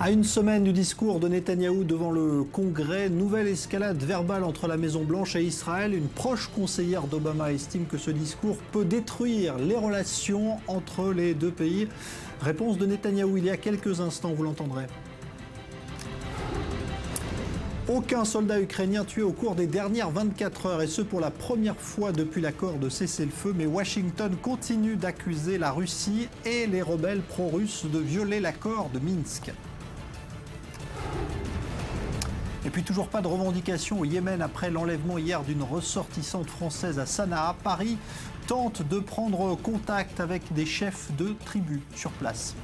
À une semaine du discours de Netanyahou devant le Congrès, nouvelle escalade verbale entre la Maison-Blanche et Israël. Une proche conseillère d'Obama estime que ce discours peut détruire les relations entre les deux pays. Réponse de Netanyahou il y a quelques instants, vous l'entendrez. Aucun soldat ukrainien tué au cours des dernières 24 heures, et ce pour la première fois depuis l'accord de cessez-le-feu. Mais Washington continue d'accuser la Russie et les rebelles pro-russes de violer l'accord de Minsk. Et puis toujours pas de revendication au Yémen après l'enlèvement hier d'une ressortissante française à Sanaa. Paris tente de prendre contact avec des chefs de tribus sur place.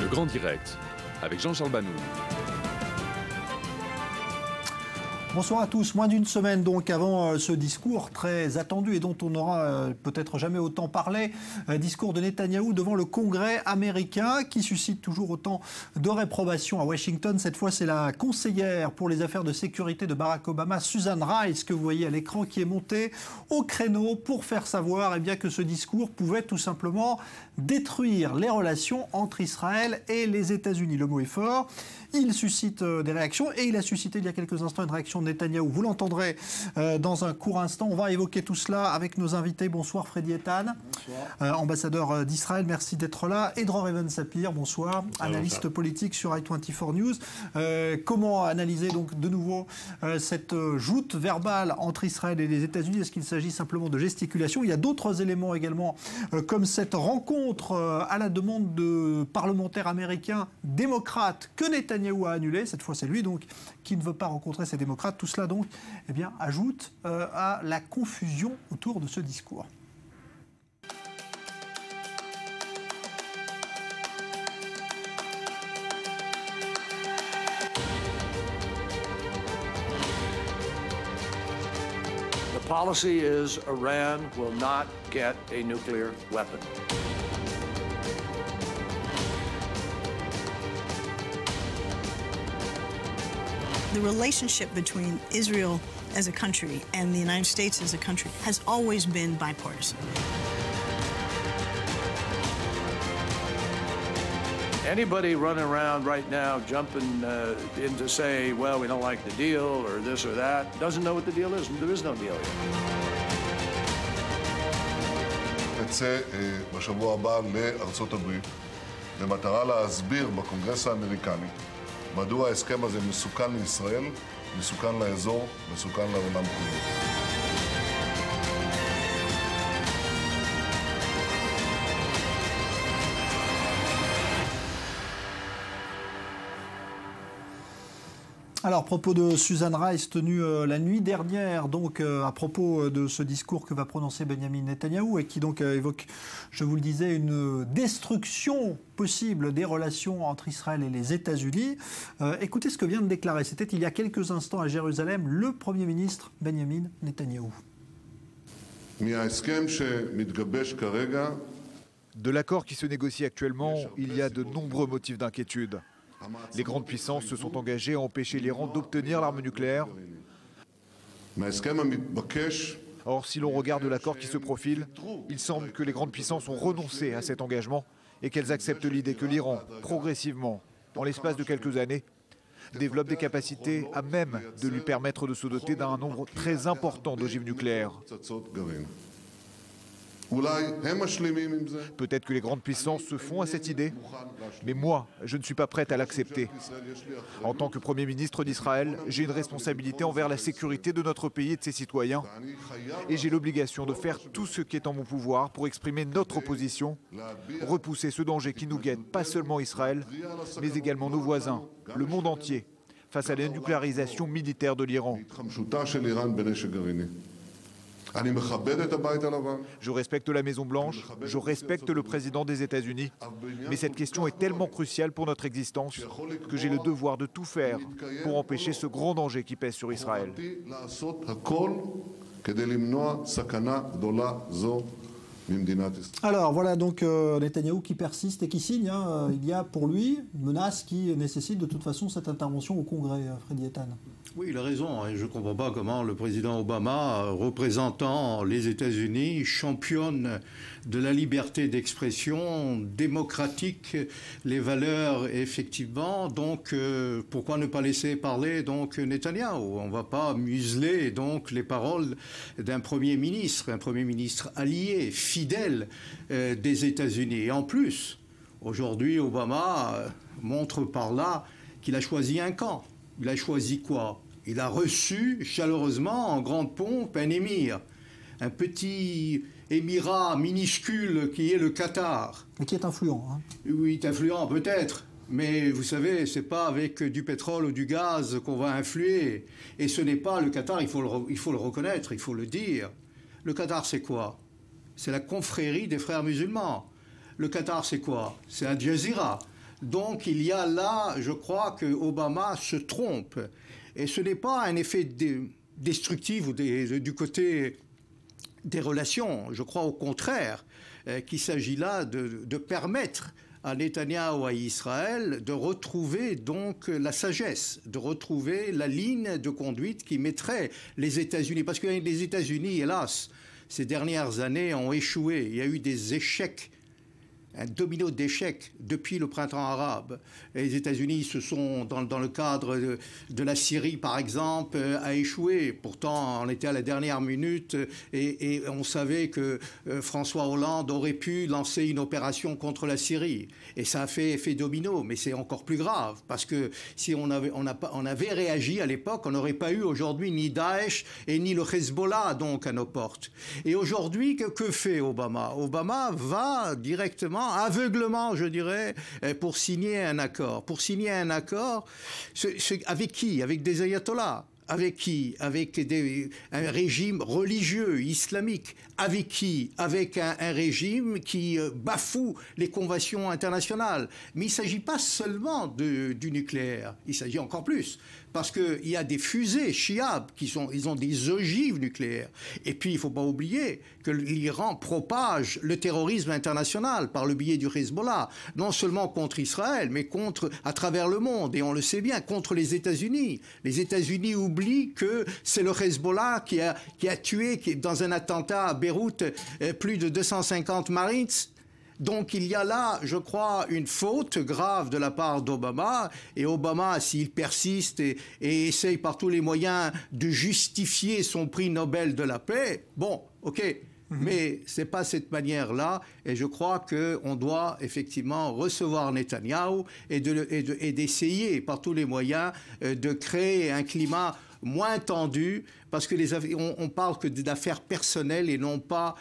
Le Grand Direct avec Jean-Charles Banou. Bonsoir à tous. Moins d'une semaine donc avant ce discours très attendu et dont on n'aura peut-être jamais autant parlé. Discours de Netanyahou devant le Congrès américain qui suscite toujours autant de réprobation à Washington. Cette fois, c'est la conseillère pour les affaires de sécurité de Barack Obama, Susan Rice, que vous voyez à l'écran, qui est montée au créneau pour faire savoir bien, que ce discours pouvait tout simplement détruire les relations entre Israël et les États-Unis. Le mot est fort. Il suscite des réactions et il a suscité il y a quelques instants une réaction de Netanyahou. Vous l'entendrez dans un court instant. On va évoquer tout cela avec nos invités. Bonsoir Freddy Ethan, ambassadeur d'Israël, merci d'être là. Et Dror Even-Sapir, bonsoir, analyste politique sur i24 News. Comment analyser donc de nouveau cette joute verbale entre Israël et les États-Unis? Est-ce qu'il s'agit simplement de gesticulation? Il y a d'autres éléments également, comme cette rencontre à la demande de parlementaires américains démocrates que Netanyahou a annulé. Cette fois, c'est lui donc qui ne veut pas rencontrer ces démocrates. Tout cela donc ajoute à la confusion autour de ce discours. The policy is Iran will not get a nuclear weapon. The relationship between Israel as a country and the United States as a country has always been bipartisan. Anybody running around right now jumping in to say, well, we don't like the deal or this or that, doesn't know what the deal is. There is no deal yet. נצא בשבוע הבא לארצות הברית במטרה להסביר בקונגרס האמריקני מדוע ההסכם הזה מסוכן לישראל, מסוכן לאזור, מסוכן לעולם כולו. Alors, propos de Susan Rice tenu la nuit dernière, donc à propos de ce discours que va prononcer Benjamin Netanyahou et qui donc évoque, je vous le disais, une destruction possible des relations entre Israël et les États-Unis. Écoutez ce que vient de déclarer, c'était il y a quelques instants à Jérusalem, le Premier ministre Benjamin Netanyahou. De l'accord qui se négocie actuellement, il y a de nombreux motifs d'inquiétude. Les grandes puissances se sont engagées à empêcher l'Iran d'obtenir l'arme nucléaire. Or, si l'on regarde l'accord qui se profile, il semble que les grandes puissances ont renoncé à cet engagement et qu'elles acceptent l'idée que l'Iran, progressivement, en l'espace de quelques années, développe des capacités à même de lui permettre de se doter d'un nombre très important d'ogives nucléaires. Peut-être que les grandes puissances se font à cette idée, mais moi, je ne suis pas prête à l'accepter. En tant que Premier ministre d'Israël, j'ai une responsabilité envers la sécurité de notre pays et de ses citoyens, et j'ai l'obligation de faire tout ce qui est en mon pouvoir pour exprimer notre opposition, repousser ce danger qui nous guette, pas seulement Israël, mais également nos voisins, le monde entier, face à la nucléarisation militaire de l'Iran. Je respecte la Maison-Blanche, je respecte le président des États-Unis, mais cette question est tellement cruciale pour notre existence que j'ai le devoir de tout faire pour empêcher ce grand danger qui pèse sur Israël. Alors voilà donc Netanyahou qui persiste et qui signe. Il y a pour lui une menace qui nécessite de toute façon cette intervention au Congrès, Freddy Ethan. Oui, il a raison. Je ne comprends pas comment le président Obama, représentant les États-Unis, championne de la liberté d'expression démocratique, les valeurs, effectivement. Donc, pourquoi ne pas laisser parler donc Netanyahou? On ne va pas museler donc les paroles d'un Premier ministre allié, fidèle des États-Unis. Et en plus, aujourd'hui, Obama montre par là qu'il a choisi un camp. Il a choisi quoi? Il a reçu chaleureusement, en grande pompe, un émir, un petit émirat minuscule qui est le Qatar. Et qui est influent. Hein. Oui, influent peut-être, mais vous savez, c'est pas avec du pétrole ou du gaz qu'on va influer. Et ce n'est pas le Qatar, il faut le reconnaître, il faut le dire. Le Qatar, c'est quoi? C'est la confrérie des frères musulmans. Le Qatar, c'est quoi? C'est Al Jazeera. Donc il y a là, je crois que Obama se trompe. Et ce n'est pas un effet destructif ou du côté des relations. Je crois au contraire qu'il s'agit là de permettre à Netanyahou, à Israël, de retrouver donc la sagesse, de retrouver la ligne de conduite qui mettrait les États-Unis. Parce que les États-Unis, hélas, ces dernières années ont échoué. Il y a eu des échecs, un domino d'échecs depuis le printemps arabe. Les États-Unis se sont, dans le cadre de la Syrie, par exemple, a échoué. Pourtant, on était à la dernière minute et on savait que François Hollande aurait pu lancer une opération contre la Syrie. Et ça a fait effet domino, mais c'est encore plus grave, parce que si on avait réagi à l'époque, on n'aurait pas eu aujourd'hui ni Daesh et ni le Hezbollah donc à nos portes. Et aujourd'hui, que fait Obama? Obama va directement, aveuglement, je dirais, pour signer un accord. Pour signer un accord, avec qui? Avec des ayatollahs. Avec qui? Avec un régime religieux, islamique. Avec qui? Avec un régime qui bafoue les conventions internationales. Mais il ne s'agit pas seulement du nucléaire, il s'agit encore plus. Parce qu'il y a des fusées Shihab, ils ont des ogives nucléaires. Et puis, il ne faut pas oublier que l'Iran propage le terrorisme international par le biais du Hezbollah, non seulement contre Israël, mais à travers le monde. Et on le sait bien, contre les États-Unis. Les États-Unis oublient que c'est le Hezbollah qui a tué, dans un attentat à Beyrouth, plus de 250 Marines. Donc il y a là, je crois, une faute grave de la part d'Obama. Et Obama, s'il persiste et essaye par tous les moyens de justifier son prix Nobel de la paix, bon, ok. Mais ce n'est pas cette manière-là. Et je crois qu'on doit effectivement recevoir Netanyahou et d'essayer par tous les moyens de créer un climat moins tendu, parce que on parle que d'affaires personnelles et non pas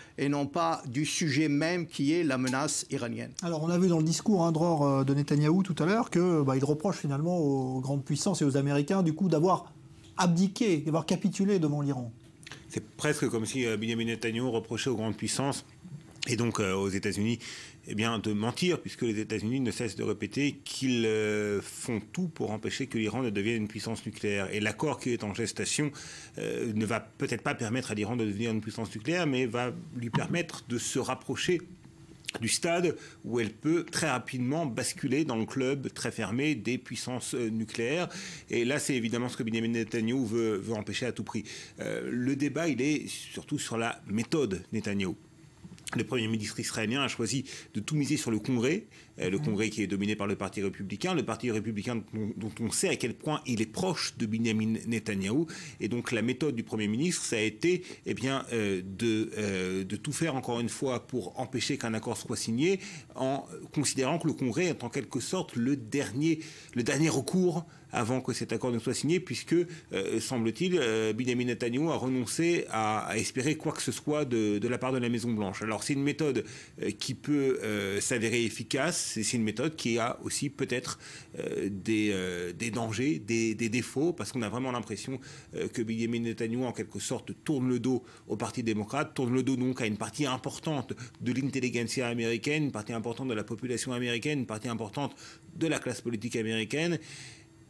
du sujet même qui est la menace iranienne. Alors on a vu dans le discours Dror de Netanyahou tout à l'heure qu'il reproche finalement aux grandes puissances et aux Américains du coup d'avoir abdiqué, d'avoir capitulé devant l'Iran. C'est presque comme si Benjamin Netanyahou reprochait aux grandes puissances et donc aux États-Unis de mentir, puisque les États-Unis ne cessent de répéter qu'ils font tout pour empêcher que l'Iran ne devienne une puissance nucléaire. Et l'accord qui est en gestation ne va peut-être pas permettre à l'Iran de devenir une puissance nucléaire, mais va lui permettre de se rapprocher du stade où elle peut très rapidement basculer dans le club très fermé des puissances nucléaires. Et là, c'est évidemment ce que Benjamin Netanyahou veut empêcher à tout prix. Le débat, il est surtout sur la méthode Netanyahou. Le Premier ministre israélien a choisi de tout miser sur le Congrès, le Congrès qui est dominé par le Parti républicain, dont on sait à quel point il est proche de Benjamin Netanyahou. Et donc la méthode du Premier ministre, ça a été de tout faire encore une fois pour empêcher qu'un accord soit signé, en considérant que le Congrès est en quelque sorte le dernier recours avant que cet accord ne soit signé, puisque, semble-t-il, Benjamin Netanyahou a renoncé à espérer quoi que ce soit de la part de la Maison-Blanche. Alors c'est une méthode qui peut s'avérer efficace, c'est une méthode qui a aussi peut-être des dangers, des défauts, parce qu'on a vraiment l'impression que Benjamin Netanyahou, en quelque sorte, tourne le dos au Parti démocrate, tourne le dos donc à une partie importante de l'intelligentsia américaine, une partie importante de la population américaine, une partie importante de la classe politique américaine.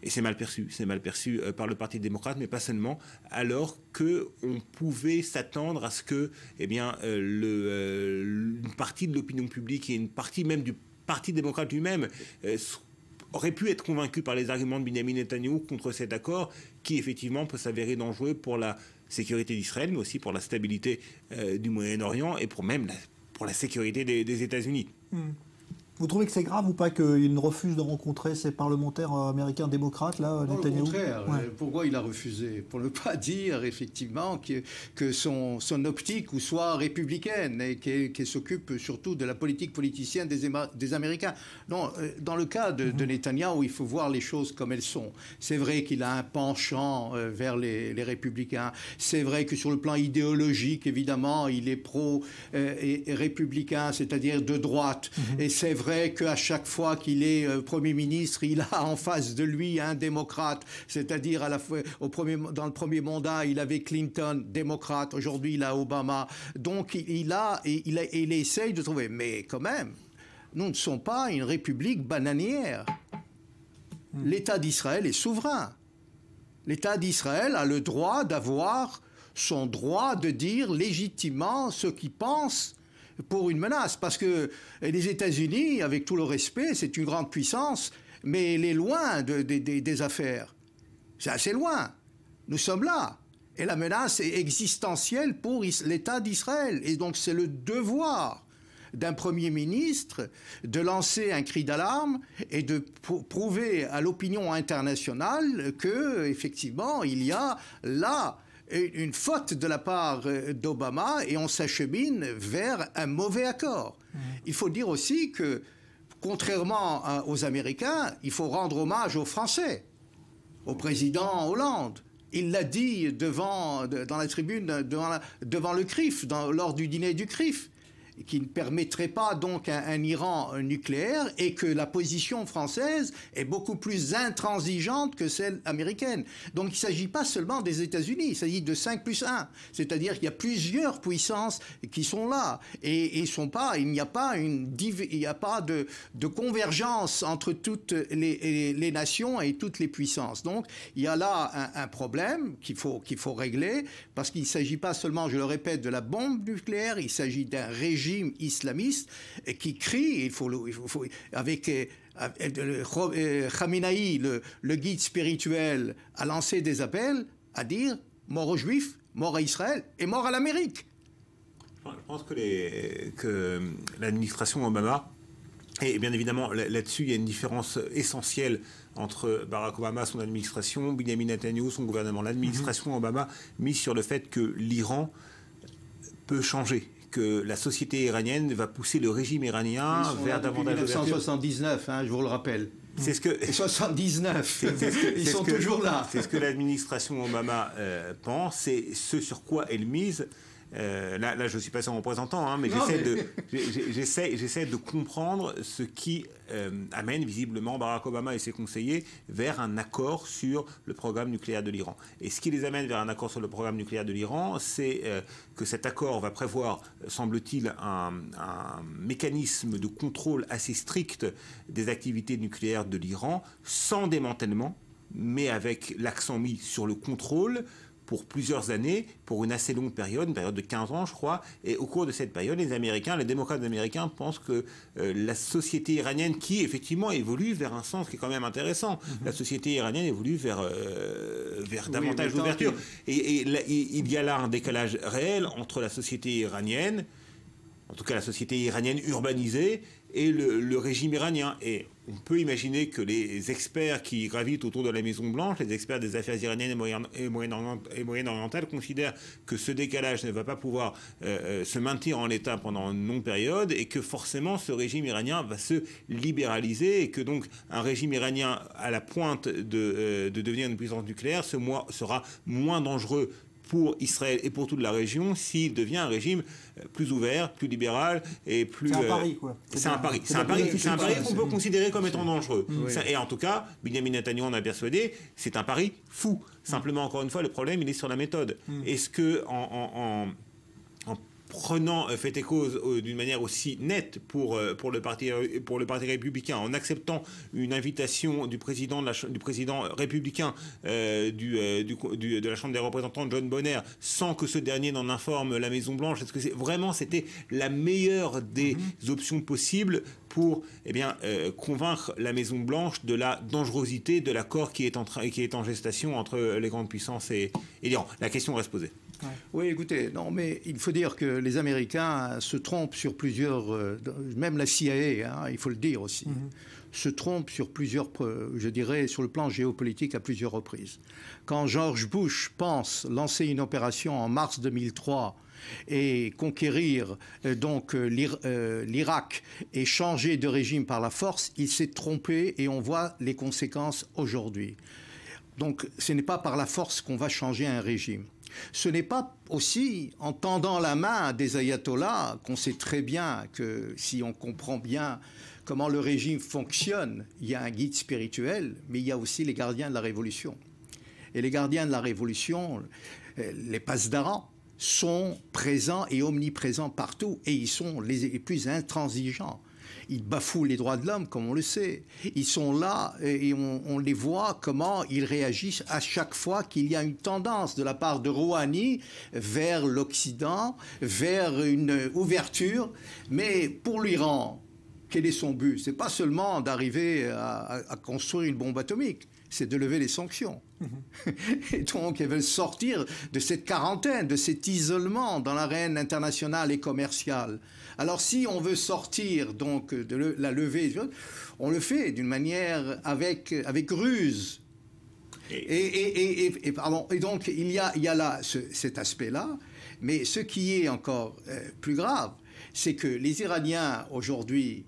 Et c'est mal perçu par le Parti démocrate, mais pas seulement, alors qu'on pouvait s'attendre à ce que une partie de l'opinion publique et une partie même du Parti démocrate lui-même aurait pu être convaincu par les arguments de Benjamin Netanyahou contre cet accord qui effectivement peut s'avérer dangereux pour la sécurité d'Israël, mais aussi pour la stabilité du Moyen-Orient et pour la sécurité des États-Unis. Vous trouvez que c'est grave ou pas qu'il refuse de rencontrer ces parlementaires américains démocrates, là, Netanyahou? Au contraire. Ouais. Pourquoi il a refusé? Pour ne pas dire, effectivement, que son optique soit républicaine et qu'il s'occupe surtout de la politique politicienne des Américains. Non, dans le cas de Netanyahou, il faut voir les choses comme elles sont. C'est vrai qu'il a un penchant vers les républicains. C'est vrai que sur le plan idéologique, évidemment, il est pro-républicain, c'est-à-dire de droite. Et c'est vrai qu'à chaque fois qu'il est Premier ministre, il a en face de lui un démocrate, c'est-à-dire dans le premier mandat, il avait Clinton, démocrate, aujourd'hui il a Obama. Donc il essaye de trouver. Mais quand même, nous ne sommes pas une république bananière. L'État d'Israël est souverain. L'État d'Israël a le droit d'avoir son droit de dire légitimement ce qu'il pense pour une menace, parce que les États-Unis, avec tout le respect, c'est une grande puissance, mais elle est loin des affaires. C'est assez loin. Nous sommes là. Et la menace est existentielle pour l'État d'Israël. Et donc c'est le devoir d'un Premier ministre de lancer un cri d'alarme et de prouver à l'opinion internationale que, effectivement, il y a là une faute de la part d'Obama et on s'achemine vers un mauvais accord. Il faut dire aussi que, contrairement aux Américains, il faut rendre hommage aux Français, au président Hollande. Il l'a dit dans la tribune, devant le CRIF, lors du dîner du CRIF, qui ne permettrait pas donc un Iran nucléaire et que la position française est beaucoup plus intransigeante que celle américaine. Donc il ne s'agit pas seulement des États-Unis, il s'agit de 5+1. C'est-à-dire qu'il y a plusieurs puissances qui sont là et il n'y a pas de convergence entre toutes les nations et toutes les puissances. Donc il y a là un problème qu'il faut régler parce qu'il ne s'agit pas seulement, je le répète, de la bombe nucléaire, il s'agit d'un régime islamiste qui crie, avec Khamenei, le guide spirituel, a lancé des appels à dire mort aux Juifs, mort à Israël et mort à l'Amérique. Je pense que l'administration Obama, et bien évidemment là-dessus il y a une différence essentielle entre Barack Obama, son administration, Benjamin Netanyahou, son gouvernement. L'administration Obama mise sur le fait que l'Iran peut changer, que la société iranienne va pousser le régime iranien vers davantage de 1979, je vous le rappelle. C'est ce que 79, ils sont toujours là. C'est ce que l'administration Obama pense, c'est ce sur quoi elle mise. Là, je ne suis pas son représentant, mais j'essaie de comprendre ce qui amène visiblement Barack Obama et ses conseillers vers un accord sur le programme nucléaire de l'Iran. Et ce qui les amène vers un accord sur le programme nucléaire de l'Iran, c'est que cet accord va prévoir, semble-t-il, un mécanisme de contrôle assez strict des activités nucléaires de l'Iran, sans démantèlement, mais avec l'accent mis sur le contrôle, pour plusieurs années, pour une assez longue période, une période de 15 ans, je crois. Et au cours de cette période, les démocrates américains pensent que la société iranienne, qui effectivement évolue vers un sens qui est quand même intéressant, la société iranienne évolue vers davantage d'ouverture. Et il y a là un décalage réel entre la société iranienne, en tout cas la société iranienne urbanisée, et le régime iranien. Et on peut imaginer que les experts qui gravitent autour de la Maison-Blanche, les experts des affaires iraniennes et moyen-orientales, considèrent que ce décalage ne va pas pouvoir se maintenir en l'état pendant une longue période et que forcément ce régime iranien va se libéraliser et que donc un régime iranien à la pointe de devenir une puissance nucléaire sera moins dangereux pour Israël et pour toute la région s'il devient un régime plus ouvert, plus libéral et plus... C'est un pari, quoi. C'est un pari qu'on peut considérer comme étant dangereux. Et en tout cas, Benjamin Netanyahou en a persuadé, c'est un pari fou. Simplement, encore une fois, le problème, il est sur la méthode. Est-ce que en prenant fait et cause d'une manière aussi nette pour le parti républicain, en acceptant une invitation du président républicain de la Chambre des représentants, John Bonner, sans que ce dernier n'en informe la Maison-Blanche. Est-ce que c'était la meilleure des options possibles pour convaincre la Maison-Blanche de la dangerosité de l'accord qui est en gestation entre les grandes puissances et l'Iran? La question reste posée. Ouais. Oui, écoutez, non, mais il faut dire que les Américains se trompent sur plusieurs, même la CIA, il faut le dire aussi, se trompe sur plusieurs, je dirais, sur le plan géopolitique à plusieurs reprises. Quand George Bush pense lancer une opération en mars 2003 et conquérir l'Irak et changer de régime par la force, il s'est trompé et on voit les conséquences aujourd'hui. Donc ce n'est pas par la force qu'on va changer un régime. Ce n'est pas aussi en tendant la main des ayatollahs qu'on sait très bien que si on comprend bien comment le régime fonctionne, il y a un guide spirituel, mais il y a aussi les gardiens de la révolution. Et les gardiens de la révolution, les pasdaran, sont présents et omniprésents partout, et ils sont les plus intransigeants. Ils bafouent les droits de l'homme, comme on le sait. Ils sont là et on les voit comment ils réagissent à chaque fois qu'il y a une tendance de la part de Rouhani vers l'Occident, vers une ouverture. Mais pour l'Iran, quel est son but? C'est pas seulement d'arriver à construire une bombe atomique, c'est de lever les sanctions. Et donc, ils veulent sortir de cette quarantaine, de cet isolement dans l'arène internationale et commerciale. Alors, si on veut sortir donc de la levée, on le fait d'une manière avec ruse. Et donc, il y a là cet aspect-là. Mais ce qui est encore plus grave, c'est que les Iraniens, aujourd'hui,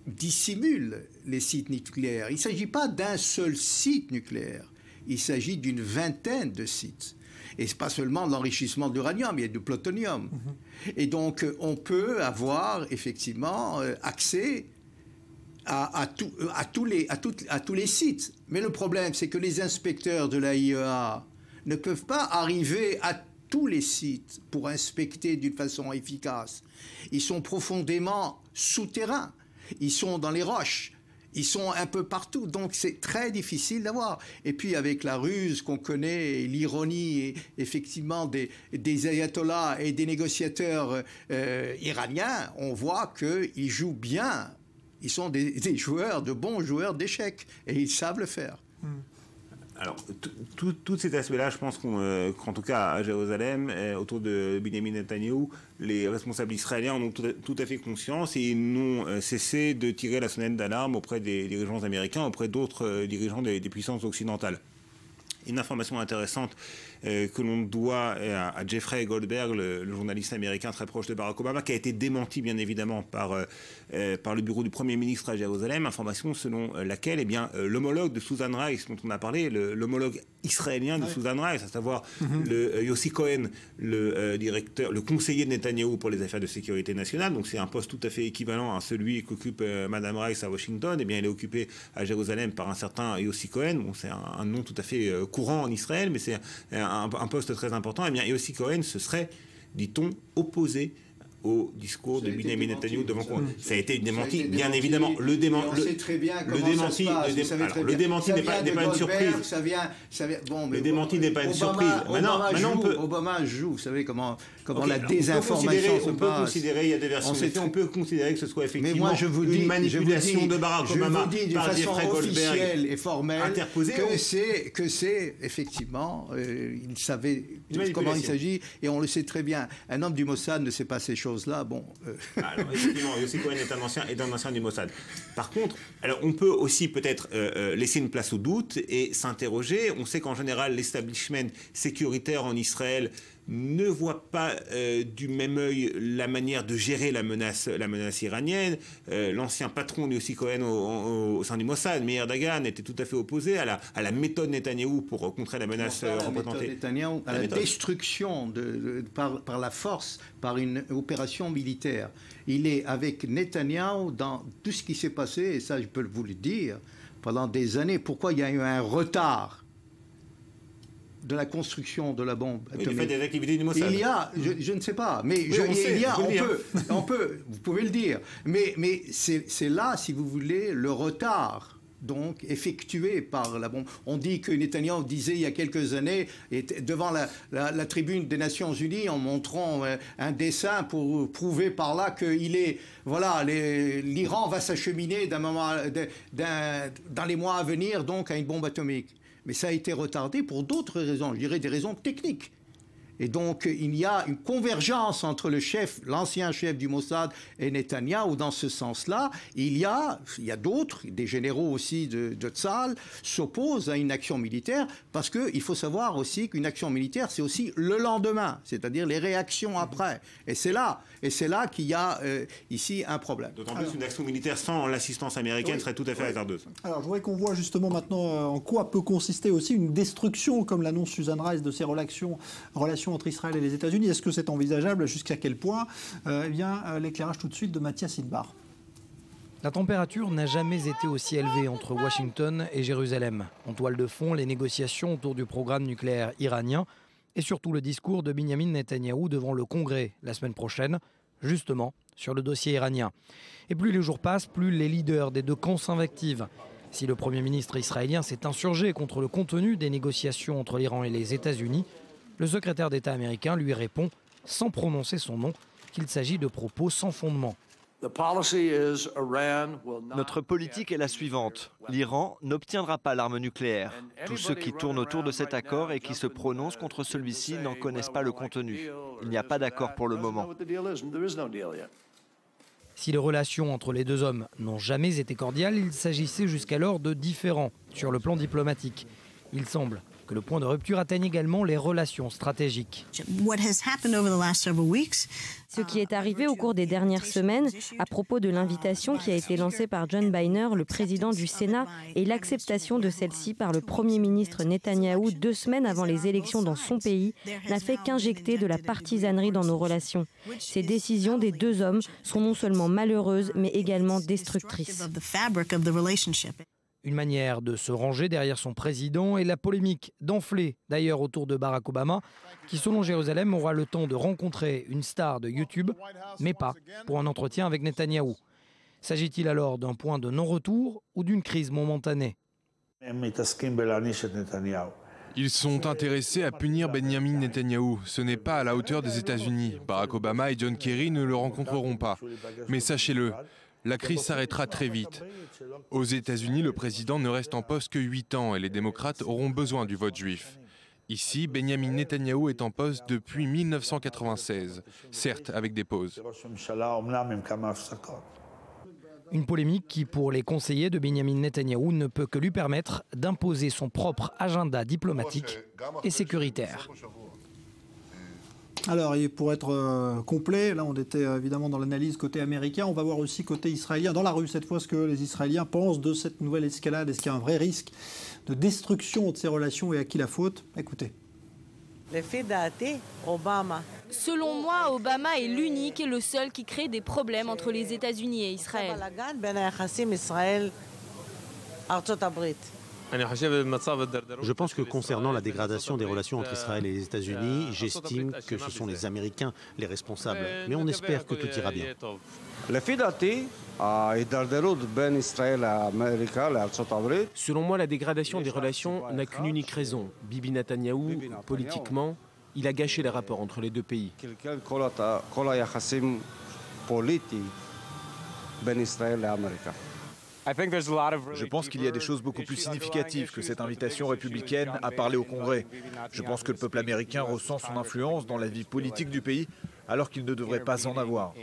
dissimulent les sites nucléaires. Il ne s'agit pas d'un seul site nucléaire. Il s'agit d'une vingtaine de sites. Et ce n'est pas seulement de l'enrichissement de l'uranium, il y a du plutonium. Et donc, on peut avoir effectivement accès à tous les sites. Mais le problème, c'est que les inspecteurs de l'AIEA ne peuvent pas arriver à tous les sites pour inspecter d'une façon efficace. Ils sont profondément souterrains. Ils sont dans les roches. Ils sont un peu partout, donc c'est très difficile d'avoir. Et puis avec la ruse qu'on connaît, l'ironie effectivement des ayatollahs et des négociateurs iraniens, on voit qu'ils jouent bien. Ils sont des joueurs, de bons joueurs d'échecs, et ils savent le faire. Alors, tous ces aspects-là, je pense qu'en tout cas à Jérusalem, autour de Benjamin Netanyahou, les responsables israéliens en ont tout à fait conscience et ils n'ont cessé de tirer la sonnette d'alarme auprès des dirigeants américains, auprès d'autres dirigeants des puissances occidentales. Une information intéressante que l'on doit à Jeffrey Goldberg, le journaliste américain très proche de Barack Obama, qui a été démenti bien évidemment par le bureau du Premier ministre à Jérusalem, information selon laquelle l'homologue de Susan Rice, dont on a parlé, l'homologue israélien de Susan Rice, à savoir le Yossi Cohen, le conseiller de Netanyahou pour les affaires de sécurité nationale, donc c'est un poste tout à fait équivalent à celui qu'occupe Madame Rice à Washington, il est occupé à Jérusalem par un certain Yossi Cohen. Bon, c'est un nom tout à fait courant en Israël, mais c'est un poste très important. Yossi Cohen se serait, dit-on, opposé au discours de Benjamin Netanyahou devant quoi. Ça a été démenti, bien évidemment. Le démenti n'est pas une surprise. Le démenti n'est pas une surprise. Obama joue, vous savez comment la désinformation se passe. On peut considérer, il y a des versions, on peut considérer que ce soit effectivement une manipulation de Barack Obama par Jeffrey Goldberg et formelle que c'est effectivement, il savait comment il s'agit et on le sait très bien. Un homme du Mossad ne sait pas ces choses. Là, bon. Alors, effectivement, Yossi Cohen est un ancien du Mossad. Par contre, alors, on peut aussi peut-être laisser une place au doute et s'interroger. On sait qu'en général, l'establishment sécuritaire en Israël ne voit pas du même œil la manière de gérer la menace iranienne. L'ancien patron de Yossi Cohen au sein du Mossad, Meir Dagan, était tout à fait opposé à la méthode Netanyahou pour contrer la menace représentée. À la destruction par la force, par une opération militaire. Il est avec Netanyahou dans tout ce qui s'est passé, et ça je peux vous le dire, pendant des années. Pourquoi il y a eu un retard de la construction de la bombe atomique. Il fait des activités du Mossad. Il y a, je ne sais pas, mais on peut, vous pouvez le dire. Mais c'est là, si vous voulez, le retard donc effectué par la bombe. On dit que Netanyahou disait il y a quelques années, devant la tribune des Nations Unies, en montrant un dessin pour prouver par là que l'Iran va s'acheminer dans les mois à venir donc à une bombe atomique. Mais ça a été retardé pour d'autres raisons, je dirais des raisons techniques. Et donc, il y a une convergence entre l'ancien chef du Mossad et Netanyahou dans ce sens-là. Il y a d'autres, des généraux aussi de Tzahal, s'opposent à une action militaire parce qu'il faut savoir aussi qu'une action militaire, c'est aussi le lendemain, c'est-à-dire les réactions après. Et c'est là qu'il y a ici un problème. D'autant plus qu'une action militaire sans l'assistance américaine serait tout à fait hasardeuse. Alors, je voudrais qu'on voit justement maintenant en quoi peut consister aussi une destruction, comme l'annonce Susan Rice, de ces relations entre Israël et les États-Unis. Est-ce que c'est envisageable? Jusqu'à quel point? L'éclairage tout de suite de Mathias Inbar. La température n'a jamais été aussi élevée entre Washington et Jérusalem. En toile de fond, les négociations autour du programme nucléaire iranien et surtout le discours de Benyamin Netanyahou devant le Congrès la semaine prochaine, justement sur le dossier iranien. Et plus les jours passent, plus les leaders des deux camps s'invectivent. Si le Premier ministre israélien s'est insurgé contre le contenu des négociations entre l'Iran et les États-Unis, le secrétaire d'État américain lui répond, sans prononcer son nom, qu'il s'agit de propos sans fondement. Notre politique est la suivante. L'Iran n'obtiendra pas l'arme nucléaire. Tous ceux qui tournent autour de cet accord et qui se prononcent contre celui-ci n'en connaissent pas le contenu. Il n'y a pas d'accord pour le moment. Si les relations entre les deux hommes n'ont jamais été cordiales, il s'agissait jusqu'alors de différends sur le plan diplomatique. Il semble que le point de rupture atteigne également les relations stratégiques. Ce qui est arrivé au cours des dernières semaines à propos de l'invitation qui a été lancée par John Boehner, le président du Sénat, et l'acceptation de celle-ci par le Premier ministre Netanyahou 2 semaines avant les élections dans son pays, n'a fait qu'injecter de la partisanerie dans nos relations. Ces décisions des deux hommes sont non seulement malheureuses, mais également destructrices. Une manière de se ranger derrière son président et la polémique d'enfler d'ailleurs autour de Barack Obama, qui selon Jérusalem aura le temps de rencontrer une star de YouTube, mais pas pour un entretien avec Netanyahou. S'agit-il alors d'un point de non-retour ou d'une crise momentanée? Ils sont intéressés à punir Benyamin Netanyahou. Ce n'est pas à la hauteur des États-Unis. Barack Obama et John Kerry ne le rencontreront pas. Mais sachez-le, la crise s'arrêtera très vite. Aux États-Unis, le président ne reste en poste que 8 ans et les démocrates auront besoin du vote juif. Ici, Benyamin Netanyahou est en poste depuis 1996, certes avec des pauses. Une polémique qui, pour les conseillers de Benyamin Netanyahou, ne peut que lui permettre d'imposer son propre agenda diplomatique et sécuritaire. Alors, et pour être complet, là on était évidemment dans l'analyse côté américain, on va voir aussi côté israélien, dans la rue cette fois, ce que les Israéliens pensent de cette nouvelle escalade. Est-ce qu'il y a un vrai risque de destruction de ces relations et à qui la faute? Écoutez. Selon moi, Obama est l'unique et le seul qui crée des problèmes entre les États-Unis et Israël. Je pense que concernant la dégradation des relations entre Israël et les États-Unis, j'estime que ce sont les Américains les responsables. Mais on espère que tout ira bien. Selon moi, la dégradation des relations n'a qu'une unique raison. Bibi Netanyahou, politiquement, il a gâché les rapports entre les deux pays. Je pense qu'il y a des choses beaucoup plus significatives que cette invitation républicaine à parler au Congrès. Je pense que le peuple américain ressent son influence dans la vie politique du pays, alors qu'il ne devrait pas en avoir.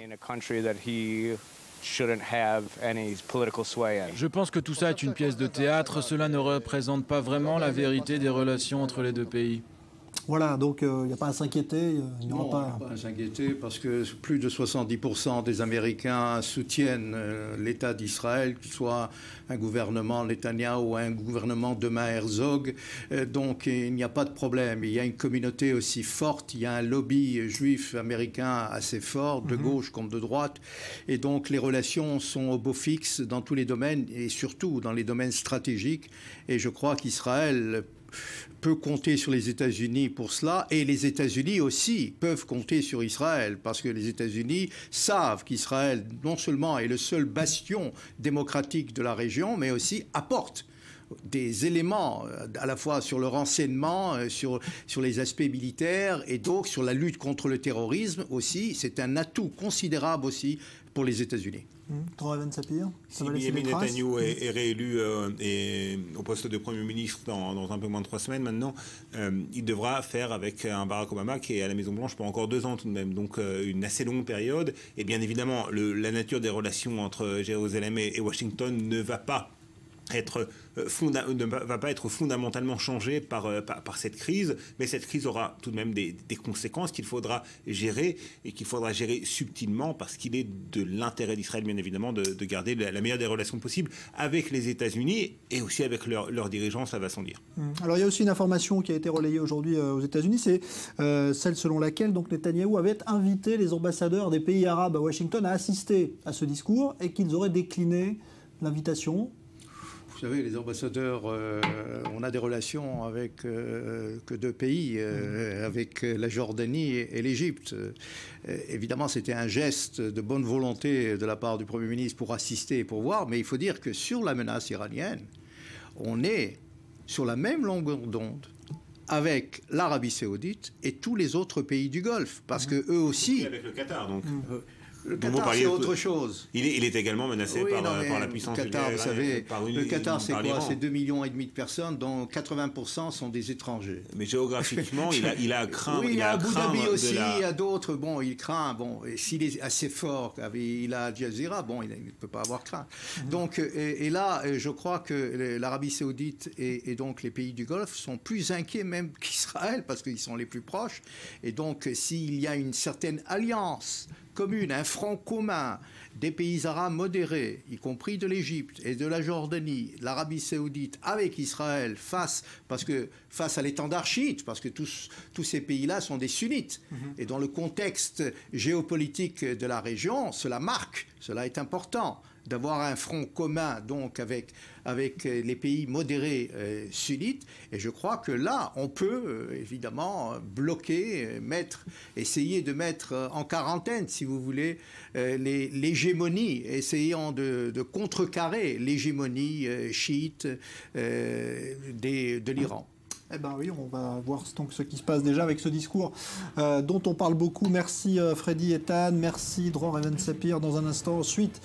Je pense que tout ça est une pièce de théâtre. Cela ne représente pas vraiment la vérité des relations entre les deux pays. Voilà, donc il n'y a pas à s'inquiéter. Il n'y aura pas à s'inquiéter parce que plus de 70% des Américains soutiennent l'État d'Israël, qu'il soit un gouvernement Netanyahou ou un gouvernement demain Herzog. Donc il n'y a pas de problème. Il y a une communauté aussi forte, il y a un lobby juif américain assez fort, de gauche comme de droite. Et donc les relations sont au beau fixe dans tous les domaines et surtout dans les domaines stratégiques. Et je crois qu'Israël peut compter sur les États-Unis pour cela, et les États-Unis aussi peuvent compter sur Israël, parce que les États-Unis savent qu'Israël non seulement est le seul bastion démocratique de la région, mais aussi apporte des éléments à la fois sur le renseignement, sur les aspects militaires, et donc sur la lutte contre le terrorisme aussi. C'est un atout considérable aussi pour les États-Unis. Si Benjamin Netanyahou est réélu au poste de Premier ministre dans un peu moins de 3 semaines maintenant, il devra faire avec un Barack Obama qui est à la Maison-Blanche pour encore 2 ans tout de même, donc une assez longue période. Et bien évidemment, la nature des relations entre Jérusalem et Washington ne va pas être fondamentalement changée par cette crise, mais cette crise aura tout de même des conséquences qu'il faudra gérer et qu'il faudra gérer subtilement, parce qu'il est de l'intérêt d'Israël, bien évidemment, de garder la meilleure des relations possibles avec les États-Unis et aussi avec leurs dirigeants, ça va sans dire. Alors il y a aussi une information qui a été relayée aujourd'hui aux États-Unis, c'est celle selon laquelle donc Netanyahou avait invité les ambassadeurs des pays arabes à Washington à assister à ce discours et qu'ils auraient décliné l'invitation. Vous savez, les ambassadeurs, on a des relations avec que 2 pays, avec la Jordanie et l'Égypte. Évidemment, c'était un geste de bonne volonté de la part du Premier ministre pour assister et pour voir, mais il faut dire que sur la menace iranienne, on est sur la même longueur d'onde avec l'Arabie Saoudite et tous les autres pays du Golfe, parce que eux aussi... Et avec le Qatar, donc... Le Qatar, c'est autre chose. Il est également menacé par la puissance. Le Qatar, vous savez, le Qatar, c'est quoi? C'est 2,5 millions de personnes, dont 80% sont des étrangers. Mais géographiquement, il a à craindre. Oui, il y a Abu Dhabi aussi, il y a d'autres. Bon, il craint. Bon, s'il est assez fort, il a Al Jazeera, bon, il ne peut pas avoir crainte. Donc, et là, je crois que l'Arabie Saoudite et donc les pays du Golfe sont plus inquiets même qu'Israël, parce qu'ils sont les plus proches. Et donc, s'il y a une certaine alliance commune, un front commun des pays arabes modérés, y compris de l'Égypte et de la Jordanie, l'Arabie Saoudite, avec Israël, face à l'étendard chiite, parce que tous ces pays-là sont des sunnites. Et dans le contexte géopolitique de la région, cela est important d'avoir un front commun donc avec les pays modérés sunnites. Et je crois que là, on peut évidemment bloquer, essayer de mettre en quarantaine, si vous voulez, l'hégémonie, essayant de contrecarrer l'hégémonie chiite de l'Iran. Eh bien oui, on va voir donc ce qui se passe déjà avec ce discours dont on parle beaucoup. Merci Freddy Ethan, merci Dror Even-Sapir. Dans un instant, suite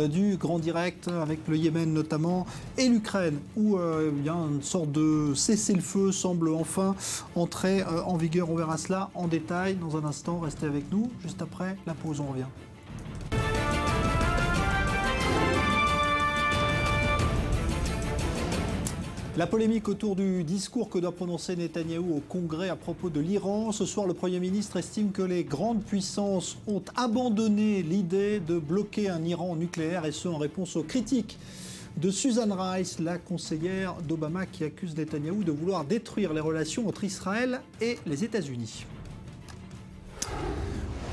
du grand direct avec le Yémen notamment et l'Ukraine, où il y a une sorte de cessez-le-feu semble enfin entrer en vigueur. On verra cela en détail dans un instant. Restez avec nous. Juste après la pause, on revient. La polémique autour du discours que doit prononcer Netanyahou au Congrès à propos de l'Iran. Ce soir, le Premier ministre estime que les grandes puissances ont abandonné l'idée de bloquer un Iran nucléaire, et ce en réponse aux critiques de Susan Rice, la conseillère d'Obama, qui accuse Netanyahou de vouloir détruire les relations entre Israël et les États-Unis.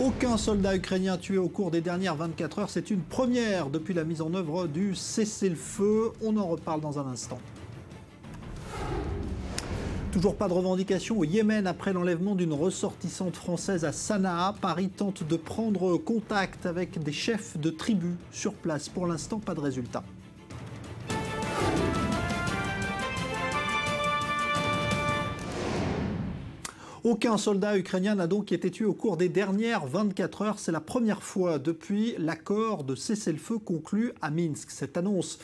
Aucun soldat ukrainien tué au cours des dernières 24 heures. C'est une première depuis la mise en œuvre du cessez-le-feu. On en reparle dans un instant. Toujours pas de revendication au Yémen après l'enlèvement d'une ressortissante française à Sanaa. Paris tente de prendre contact avec des chefs de tribus sur place. Pour l'instant, pas de résultat. Aucun soldat ukrainien n'a donc été tué au cours des dernières 24 heures. C'est la première fois depuis l'accord de cessez-le-feu conclu à Minsk. Cette annonce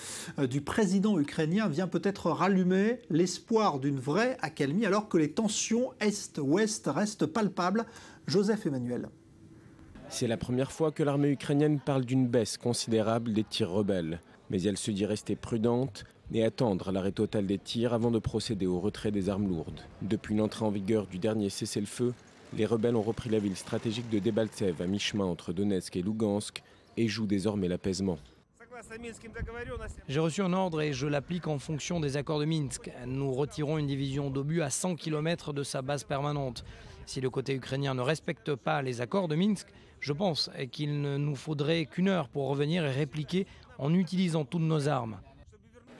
du président ukrainien vient peut-être rallumer l'espoir d'une vraie accalmie alors que les tensions Est-Ouest restent palpables. Joseph Emmanuel. C'est la première fois que l'armée ukrainienne parle d'une baisse considérable des tirs rebelles. Mais elle se dit rester prudente et attendre l'arrêt total des tirs avant de procéder au retrait des armes lourdes. Depuis l'entrée en vigueur du dernier cessez-le-feu, les rebelles ont repris la ville stratégique de Debaltsev à mi-chemin entre Donetsk et Lugansk et jouent désormais l'apaisement. J'ai reçu un ordre et je l'applique en fonction des accords de Minsk. Nous retirons une division d'obus à 100 km de sa base permanente. Si le côté ukrainien ne respecte pas les accords de Minsk, je pense qu'il ne nous faudrait qu'une heure pour revenir et répliquer en utilisant toutes nos armes.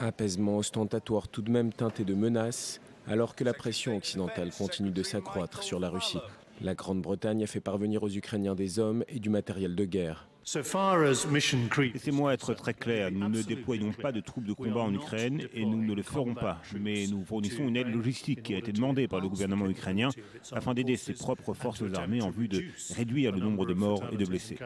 Apaisement ostentatoire tout de même teinté de menaces, alors que la pression occidentale continue de s'accroître sur la Russie. La Grande-Bretagne a fait parvenir aux Ukrainiens des hommes et du matériel de guerre. Laissez-moi être très clair, nous ne déployons pas de troupes de combat en Ukraine et nous ne le ferons pas. Mais nous fournissons une aide logistique qui a été demandée par le gouvernement ukrainien afin d'aider ses propres forces armées en vue de réduire le nombre de morts et de blessés.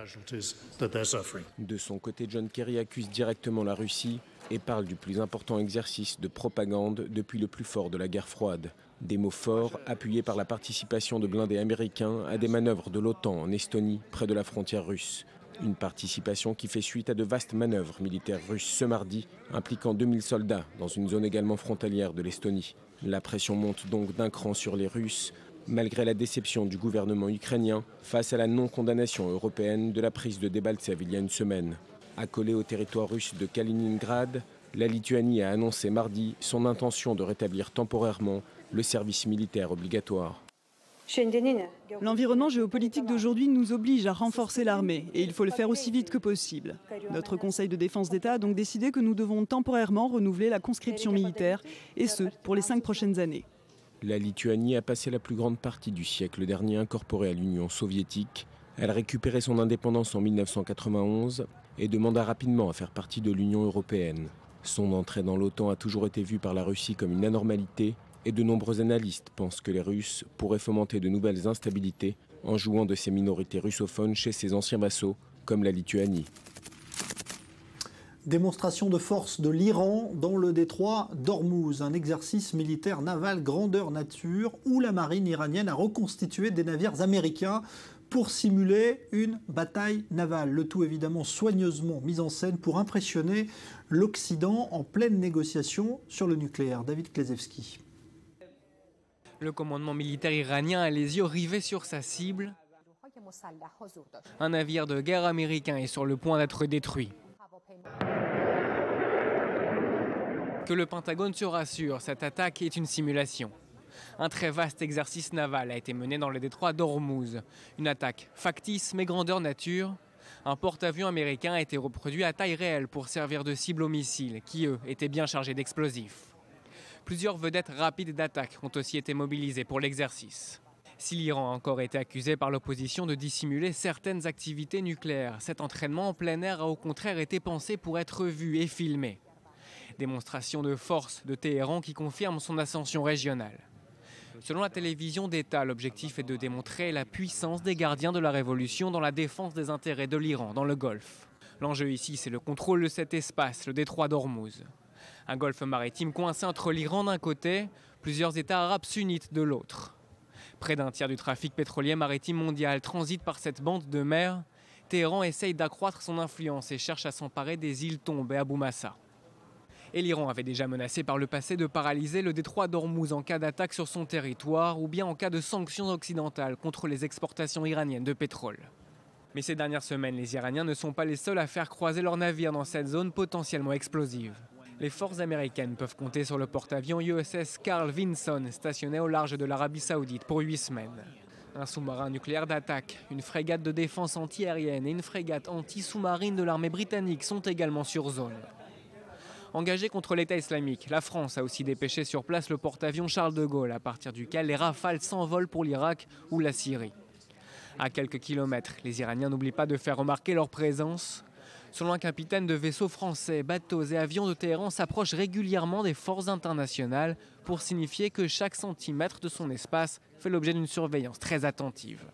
De son côté, John Kerry accuse directement la Russie et parle du plus important exercice de propagande depuis le plus fort de la guerre froide. Des mots forts appuyés par la participation de blindés américains à des manœuvres de l'OTAN en Estonie, près de la frontière russe. Une participation qui fait suite à de vastes manœuvres militaires russes ce mardi, impliquant 2000 soldats dans une zone également frontalière de l'Estonie. La pression monte donc d'un cran sur les Russes, malgré la déception du gouvernement ukrainien face à la non-condamnation européenne de la prise de Debaltsev il y a une semaine. Accolée au territoire russe de Kaliningrad, la Lituanie a annoncé mardi son intention de rétablir temporairement le service militaire obligatoire. L'environnement géopolitique d'aujourd'hui nous oblige à renforcer l'armée et il faut le faire aussi vite que possible. Notre Conseil de défense d'État a donc décidé que nous devons temporairement renouveler la conscription militaire et ce, pour les 5 prochaines années. La Lituanie a passé la plus grande partie du siècle dernier incorporée à l'Union soviétique. Elle a récupéré son indépendance en 1991 et demanda rapidement à faire partie de l'Union européenne. Son entrée dans l'OTAN a toujours été vue par la Russie comme une anormalité. Et de nombreux analystes pensent que les Russes pourraient fomenter de nouvelles instabilités en jouant de ces minorités russophones chez ses anciens vassaux, comme la Lituanie. Démonstration de force de l'Iran dans le détroit d'Ormuz, un exercice militaire naval grandeur nature où la marine iranienne a reconstitué des navires américains pour simuler une bataille navale. Le tout évidemment soigneusement mis en scène pour impressionner l'Occident en pleine négociation sur le nucléaire. David Klezewski. Le commandement militaire iranien a les yeux rivés sur sa cible. Un navire de guerre américain est sur le point d'être détruit. Que le Pentagone se rassure, cette attaque est une simulation. Un très vaste exercice naval a été mené dans le détroit d'Ormuz. Une attaque factice mais grandeur nature. Un porte-avions américain a été reproduit à taille réelle pour servir de cible aux missiles, qui eux étaient bien chargés d'explosifs. Plusieurs vedettes rapides d'attaque ont aussi été mobilisées pour l'exercice. Si l'Iran a encore été accusé par l'opposition de dissimuler certaines activités nucléaires, cet entraînement en plein air a au contraire été pensé pour être vu et filmé. Démonstration de force de Téhéran qui confirme son ascension régionale. Selon la télévision d'État, l'objectif est de démontrer la puissance des gardiens de la révolution dans la défense des intérêts de l'Iran dans le Golfe. L'enjeu ici, c'est le contrôle de cet espace, le détroit d'Ormuz. Un golfe maritime coincé entre l'Iran d'un côté, plusieurs États arabes sunnites de l'autre. Près d'un tiers du trafic pétrolier maritime mondial transite par cette bande de mer. Téhéran essaye d'accroître son influence et cherche à s'emparer des îles Tombes et Abu Massa. Et l'Iran avait déjà menacé par le passé de paralyser le détroit d'Ormuz en cas d'attaque sur son territoire ou bien en cas de sanctions occidentales contre les exportations iraniennes de pétrole. Mais ces dernières semaines, les Iraniens ne sont pas les seuls à faire croiser leurs navires dans cette zone potentiellement explosive. Les forces américaines peuvent compter sur le porte-avions USS Carl Vinson, stationné au large de l'Arabie Saoudite pour 8 semaines. Un sous-marin nucléaire d'attaque, une frégate de défense anti-aérienne et une frégate anti-sous-marine de l'armée britannique sont également sur zone. Engagée contre l'État islamique, la France a aussi dépêché sur place le porte-avions Charles de Gaulle, à partir duquel les Rafales s'envolent pour l'Irak ou la Syrie. À quelques kilomètres, les Iraniens n'oublient pas de faire remarquer leur présence. Selon un capitaine de vaisseaux français, bateaux et avions de Téhéran s'approchent régulièrement des forces internationales pour signifier que chaque centimètre de son espace fait l'objet d'une surveillance très attentive.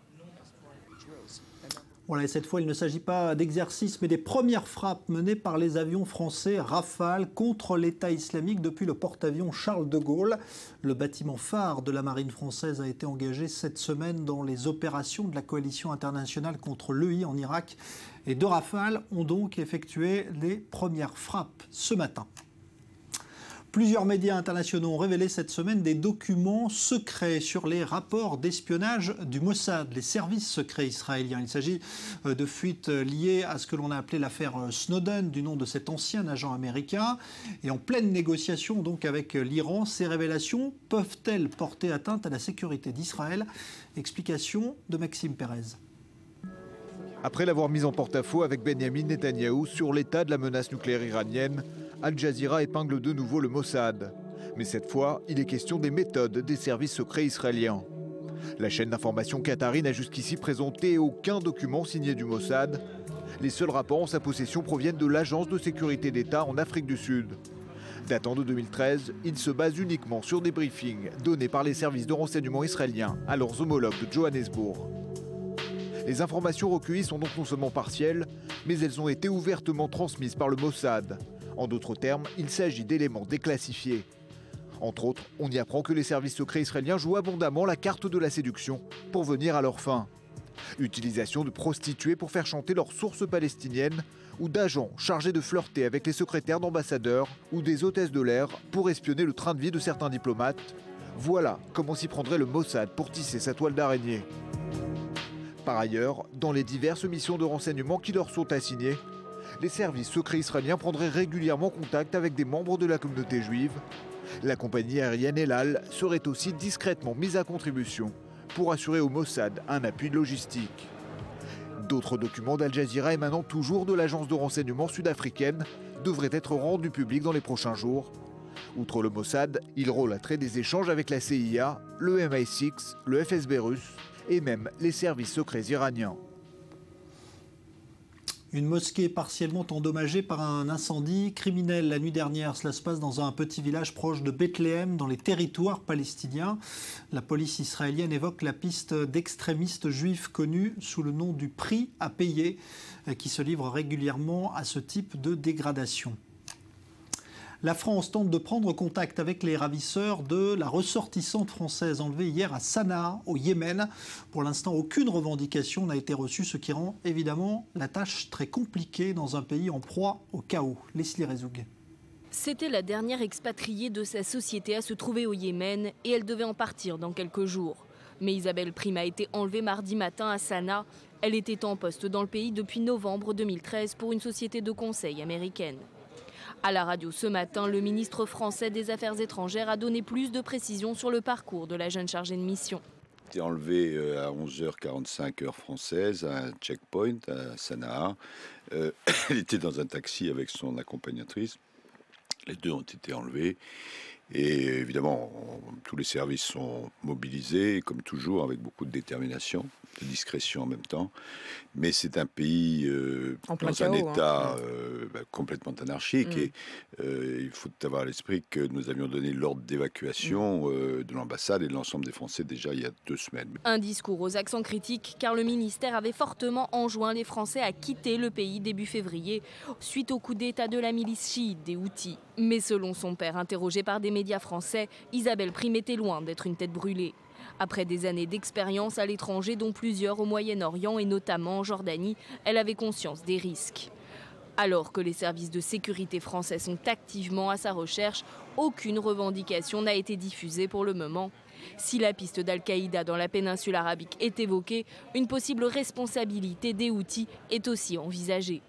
Voilà, et cette fois, il ne s'agit pas d'exercice, mais des premières frappes menées par les avions français Rafale contre l'État islamique depuis le porte-avions Charles de Gaulle. Le bâtiment phare de la marine française a été engagé cette semaine dans les opérations de la coalition internationale contre l'EI en Irak. Et 2 Rafales ont donc effectué les premières frappes ce matin. Plusieurs médias internationaux ont révélé cette semaine des documents secrets sur les rapports d'espionnage du Mossad, les services secrets israéliens. Il s'agit de fuites liées à ce que l'on a appelé l'affaire Snowden, du nom de cet ancien agent américain. Et en pleine négociation donc avec l'Iran, ces révélations peuvent-elles porter atteinte à la sécurité d'Israël? Explication de Maxime Pérez. Après l'avoir mis en porte-à-faux avec Benyamin Netanyahou sur l'état de la menace nucléaire iranienne, Al Jazeera épingle de nouveau le Mossad. Mais cette fois, il est question des méthodes des services secrets israéliens. La chaîne d'information qatari n'a jusqu'ici présenté aucun document signé du Mossad. Les seuls rapports en sa possession proviennent de l'Agence de sécurité d'État en Afrique du Sud. Datant de 2013, il se base uniquement sur des briefings donnés par les services de renseignement israéliens à leurs homologues de Johannesburg. Les informations recueillies sont donc non seulement partielles, mais elles ont été ouvertement transmises par le Mossad. En d'autres termes, il s'agit d'éléments déclassifiés. Entre autres, on y apprend que les services secrets israéliens jouent abondamment la carte de la séduction pour venir à leur fin. Utilisation de prostituées pour faire chanter leurs sources palestiniennes ou d'agents chargés de flirter avec les secrétaires d'ambassadeurs ou des hôtesses de l'air pour espionner le train de vie de certains diplomates. Voilà comment s'y prendrait le Mossad pour tisser sa toile d'araignée. Par ailleurs, dans les diverses missions de renseignement qui leur sont assignées, les services secrets israéliens prendraient régulièrement contact avec des membres de la communauté juive. La compagnie aérienne El Al serait aussi discrètement mise à contribution pour assurer au Mossad un appui logistique. D'autres documents d'Al Jazeera émanant toujours de l'agence de renseignement sud-africaine devraient être rendus publics dans les prochains jours. Outre le Mossad, il relaterait des échanges avec la CIA, le MI6, le FSB russe et même les services secrets iraniens. Une mosquée partiellement endommagée par un incendie criminel la nuit dernière. Cela se passe dans un petit village proche de Bethléem, dans les territoires palestiniens. La police israélienne évoque la piste d'extrémistes juifs connus sous le nom du prix à payer, qui se livrent régulièrement à ce type de dégradation. La France tente de prendre contact avec les ravisseurs de la ressortissante française enlevée hier à Sanaa, au Yémen. Pour l'instant, aucune revendication n'a été reçue, ce qui rend évidemment la tâche très compliquée dans un pays en proie au chaos. Leslie Rezoug. C'était la dernière expatriée de sa société à se trouver au Yémen et elle devait en partir dans quelques jours. Mais Isabelle Prime a été enlevée mardi matin à Sanaa. Elle était en poste dans le pays depuis novembre 2013 pour une société de conseil américaine. À la radio ce matin, le ministre français des Affaires étrangères a donné plus de précisions sur le parcours de la jeune chargée de mission. Elle a été enlevée à 11h45 heure française à un checkpoint à Sanaa. Elle était dans un taxi avec son accompagnatrice. Les deux ont été enlevés. Et évidemment, tous les services sont mobilisés, comme toujours, avec beaucoup de détermination, de discrétion en même temps. Mais c'est un pays dans un état complètement anarchique. Et il faut avoir à l'esprit que nous avions donné l'ordre d'évacuation de l'ambassade et de l'ensemble des Français déjà il y a 2 semaines. Un discours aux accents critiques, car le ministère avait fortement enjoint les Français à quitter le pays début février, suite au coup d'État de la milice chiite des Houthis. Mais selon son père, interrogé par des médias français, Isabelle Prime était loin d'être une tête brûlée. Après des années d'expérience à l'étranger, dont plusieurs au Moyen-Orient et notamment en Jordanie, elle avait conscience des risques. Alors que les services de sécurité français sont activement à sa recherche, aucune revendication n'a été diffusée pour le moment. Si la piste d'Al-Qaïda dans la péninsule arabique est évoquée, une possible responsabilité des Houthis est aussi envisagée.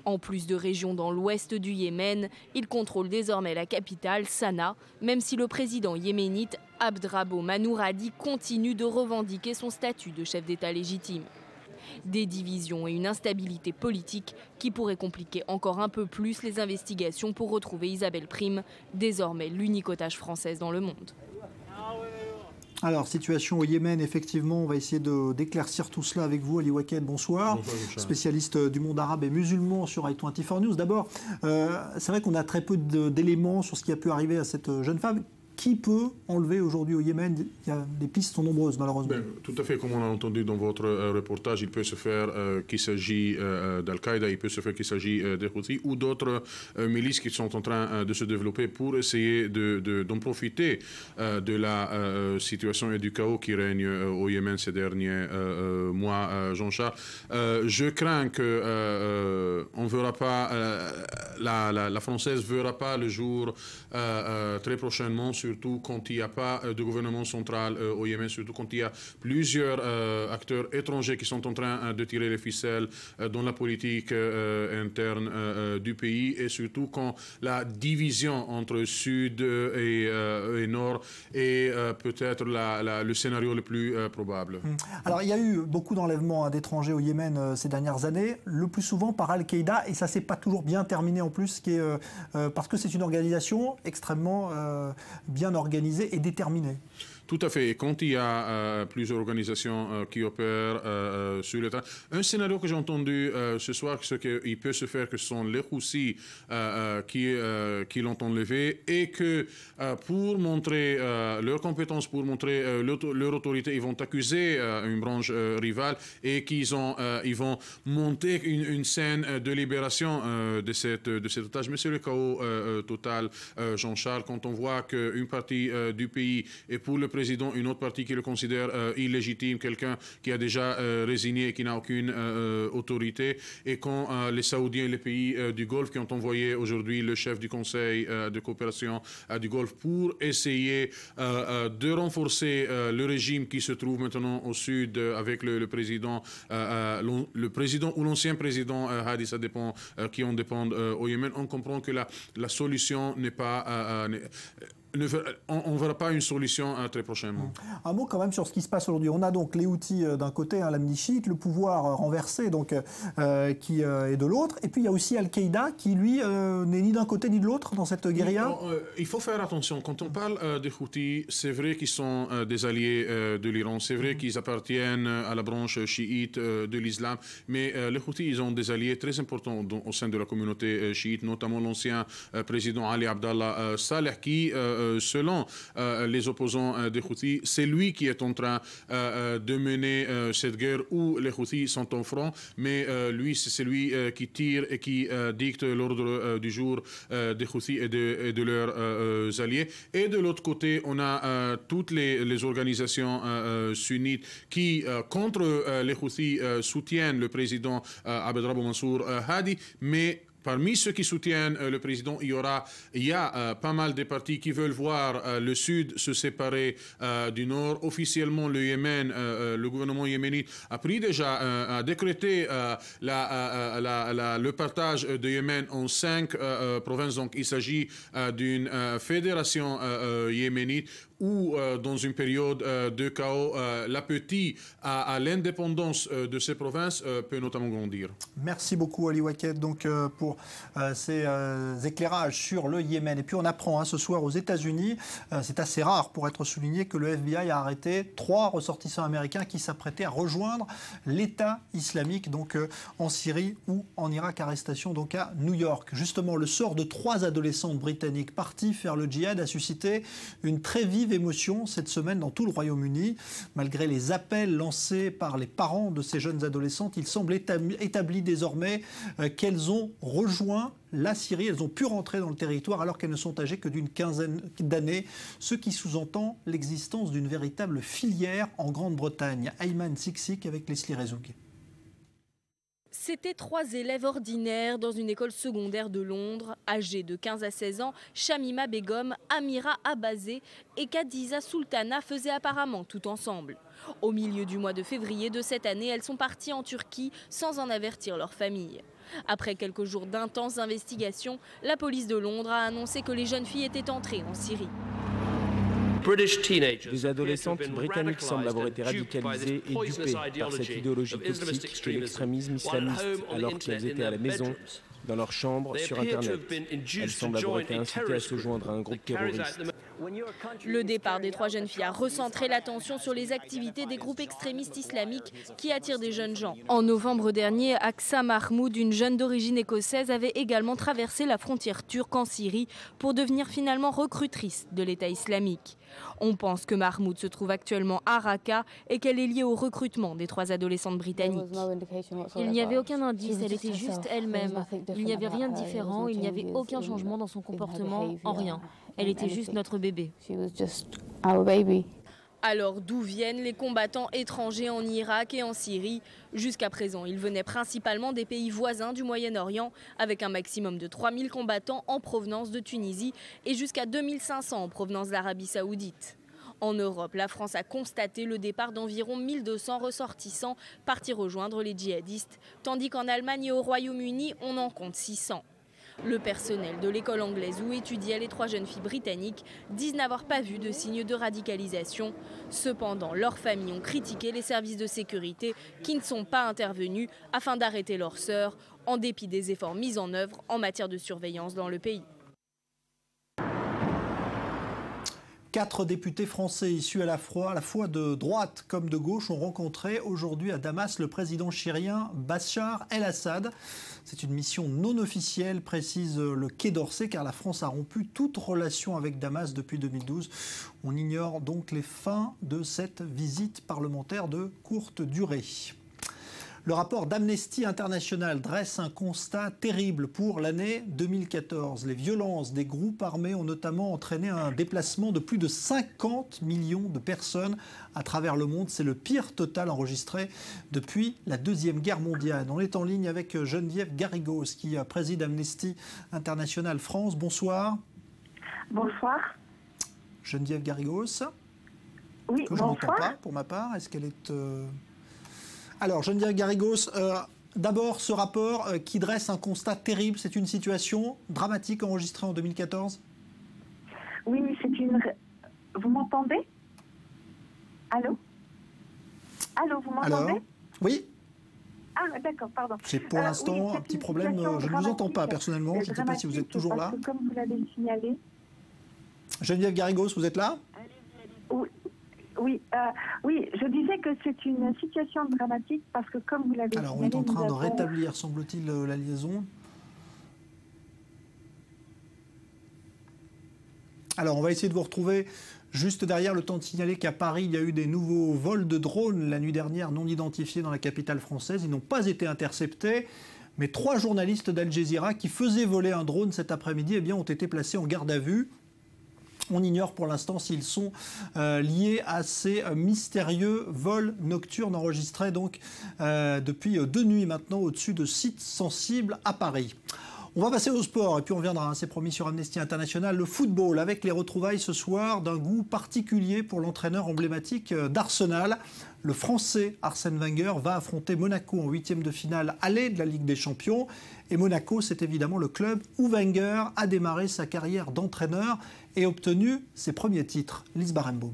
En plus de régions dans l'ouest du Yémen, il contrôle désormais la capitale, Sanaa, même si le président yéménite Abdrabbo Mansour Hadi continue de revendiquer son statut de chef d'État légitime. Des divisions et une instabilité politique qui pourraient compliquer encore un peu plus les investigations pour retrouver Isabelle Prime, désormais l'unique otage française dans le monde. Alors, situation au Yémen, effectivement, on va essayer d'éclaircir tout cela avec vous, Ali Wakel, bonsoir. Bonsoir, spécialiste du monde arabe et musulman sur i24 News. D'abord, c'est vrai qu'on a très peu d'éléments sur ce qui a pu arriver à cette jeune femme. Qui peut enlever aujourd'hui au Yémen? Les pistes sont nombreuses, malheureusement. Tout à fait, comme on a entendu dans votre reportage, il peut se faire qu'il s'agit d'Al-Qaïda, il peut se faire qu'il s'agit des Houthis ou d'autres milices qui sont en train de se développer pour essayer d'en profiter de la situation et du chaos qui règne au Yémen ces derniers mois, Jean-Charles. Je crains que on verra pas, la Française ne verra pas le jour très prochainement sur surtout quand il n'y a pas de gouvernement central au Yémen, surtout quand il y a plusieurs acteurs étrangers qui sont en train de tirer les ficelles dans la politique interne du pays, et surtout quand la division entre Sud et Nord est peut-être le scénario le plus probable. Alors il y a eu beaucoup d'enlèvements d'étrangers au Yémen ces dernières années, le plus souvent par Al-Qaïda, et ça ne s'est pas toujours bien terminé en plus, parce que c'est une organisation extrêmement bien organisée et déterminée. Tout à fait. Et quand il y a plusieurs organisations qui opèrent sur le terrain, un scénario que j'ai entendu ce soir, ce qu'il peut se faire, que ce sont les Houthis qui l'ont enlevé, et que pour montrer leurs compétences, pour montrer leur autorité, ils vont accuser une branche rivale, et qu'ils ils vont monter une scène de libération de cet otage. Mais c'est le chaos total, Jean-Charles, quand on voit qu'une partie du pays est pour le président, une autre partie qui le considère illégitime, quelqu'un qui a déjà résigné et qui n'a aucune autorité, et quand les Saoudiens et les pays du Golfe qui ont envoyé aujourd'hui le chef du Conseil de coopération du Golfe pour essayer de renforcer le régime qui se trouve maintenant au sud avec le président ou l'ancien président Hadi, ça dépend qui en dépend au Yémen, on comprend que la solution n'est pas... on ne verra pas une solution très prochainement. Un mot quand même sur ce qui se passe aujourd'hui. On a donc les Houthis d'un côté, la milice chiite, le pouvoir renversé donc, qui est de l'autre. Et puis il y a aussi Al-Qaïda qui, lui, n'est ni d'un côté ni de l'autre dans cette guérilla. Il faut faire attention. Quand on parle des Houthis, c'est vrai qu'ils sont des alliés de l'Iran. C'est vrai qu'ils appartiennent à la branche chiite de l'islam. Mais les Houthis, ils ont des alliés très importants au sein de la communauté chiite, notamment l'ancien président Ali Abdallah Saleh qui... selon les opposants des Houthis, c'est lui qui est en train de mener cette guerre où les Houthis sont en front, mais lui, c'est lui qui tire et qui dicte l'ordre du jour des Houthis et de leurs alliés. Et de l'autre côté, on a toutes les organisations sunnites qui, contre les Houthis, soutiennent le président Abd Rabbu Mansour Hadi, mais parmi ceux qui soutiennent le président, il y a pas mal de partis qui veulent voir le Sud se séparer du Nord. Officiellement, le Yémen, le gouvernement yéménite a pris déjà, a décrété le partage de Yémen en 5 provinces. Donc, il s'agit d'une fédération yéménite où, dans une période de chaos, l'appétit à l'indépendance de ces provinces peut notamment grandir. Merci beaucoup, Ali Waqued, donc, pour ces éclairages sur le Yémen. Et puis on apprend ce soir aux États-Unis, c'est assez rare pour être souligné, que le FBI a arrêté 3 ressortissants américains qui s'apprêtaient à rejoindre l'État islamique, donc en Syrie ou en Irak. Arrestation donc à New York. Justement, le sort de 3 adolescentes britanniques parties faire le djihad a suscité une très vive émotion cette semaine dans tout le Royaume-Uni. Malgré les appels lancés par les parents de ces jeunes adolescentes, il semble établi désormais qu'elles ont rejoint la Syrie. Elles ont pu rentrer dans le territoire alors qu'elles ne sont âgées que d'une quinzaine d'années, ce qui sous-entend l'existence d'une véritable filière en Grande-Bretagne. Ayman Siksik avec Leslie Rezoug. C'était 3 élèves ordinaires dans une école secondaire de Londres, âgées de 15 à 16 ans. Shamima Begum, Amira Abazé et Khadija Sultana faisaient apparemment tout ensemble. Au milieu du mois de février de cette année, elles sont parties en Turquie sans en avertir leur famille. Après quelques jours d'intenses investigations, la police de Londres a annoncé que les jeunes filles étaient entrées en Syrie. Des adolescentes britanniques semblent avoir été radicalisées et dupées par cette idéologie toxique qu'est l'extrémisme islamiste alors qu'elles étaient à la maison, dans leur chambre, sur Internet. Elles semblent avoir été incitées à se joindre à un groupe terroriste. Le départ des 3 jeunes filles a recentré l'attention sur les activités des groupes extrémistes islamiques qui attirent des jeunes gens. En novembre dernier, Aqsa Mahmoud, une jeune d'origine écossaise, avait également traversé la frontière turque en Syrie pour devenir finalement recrutrice de l'État islamique. On pense que Mahmoud se trouve actuellement à Raqqa et qu'elle est liée au recrutement des 3 adolescentes britanniques. Il n'y avait aucun indice, elle était juste elle-même. Il n'y avait rien de différent, il n'y avait aucun changement dans son comportement, en rien. Elle était juste notre bébé. Alors d'où viennent les combattants étrangers en Irak et en Syrie? Jusqu'à présent, ils venaient principalement des pays voisins du Moyen-Orient, avec un maximum de 3000 combattants en provenance de Tunisie et jusqu'à 2500 en provenance d'Arabie Saoudite. En Europe, la France a constaté le départ d'environ 1200 ressortissants partis rejoindre les djihadistes, tandis qu'en Allemagne et au Royaume-Uni, on en compte 600. Le personnel de l'école anglaise où étudiaient les 3 jeunes filles britanniques disent n'avoir pas vu de signes de radicalisation. Cependant, leurs familles ont critiqué les services de sécurité qui ne sont pas intervenus afin d'arrêter leurs sœurs, en dépit des efforts mis en œuvre en matière de surveillance dans le pays. 4 députés français issus à la fois de droite comme de gauche ont rencontré aujourd'hui à Damas le président syrien Bachar el-Assad. C'est une mission non officielle, précise le Quai d'Orsay, car la France a rompu toute relation avec Damas depuis 2012. On ignore donc les fins de cette visite parlementaire de courte durée. Le rapport d'Amnesty International dresse un constat terrible pour l'année 2014. Les violences des groupes armés ont notamment entraîné un déplacement de plus de 50 millions de personnes à travers le monde. C'est le pire total enregistré depuis la Deuxième Guerre mondiale. On est en ligne avec Geneviève Garrigos qui préside Amnesty International France. Bonsoir. Bonsoir. Geneviève Garrigos. Oui, que je n'entends pas pour ma part. Est-ce qu'elle est... Alors, Geneviève Garrigos, d'abord ce rapport qui dresse un constat terrible. C'est une situation dramatique enregistrée en 2014. Oui, c'est une... Vous m'entendez? Allô? Allô, vous m'entendez? Oui. Ah, d'accord, pardon. C'est pour l'instant un petit problème. Je ne vous entends pas personnellement. Je ne sais pas si vous êtes toujours là. Comme vous l'avez signalé. Geneviève Garrigos, vous êtes là? Oui, oui, je disais que c'est une situation dramatique parce que comme vous l'avez signalé... Alors on est en train de rétablir, semble-t-il, la liaison. Alors on va essayer de vous retrouver juste derrière, le temps de signaler qu'à Paris, il y a eu des nouveaux vols de drones la nuit dernière non identifiés dans la capitale française. Ils n'ont pas été interceptés. Mais 3 journalistes d'Al Jazeera qui faisaient voler un drone cet après-midi ont été placés en garde à vue. On ignore pour l'instant s'ils sont liés à ces mystérieux vols nocturnes enregistrés donc depuis 2 nuits maintenant au-dessus de sites sensibles à Paris. On va passer au sport et puis on reviendra, c'est promis, sur Amnesty International. Le football avec les retrouvailles ce soir d'un goût particulier pour l'entraîneur emblématique d'Arsenal. Le Français Arsène Wenger va affronter Monaco en 8e de finale aller de la Ligue des Champions. Et Monaco, c'est évidemment le club où Wenger a démarré sa carrière d'entraîneur et obtenu ses premiers titres. Lise Barenbaum.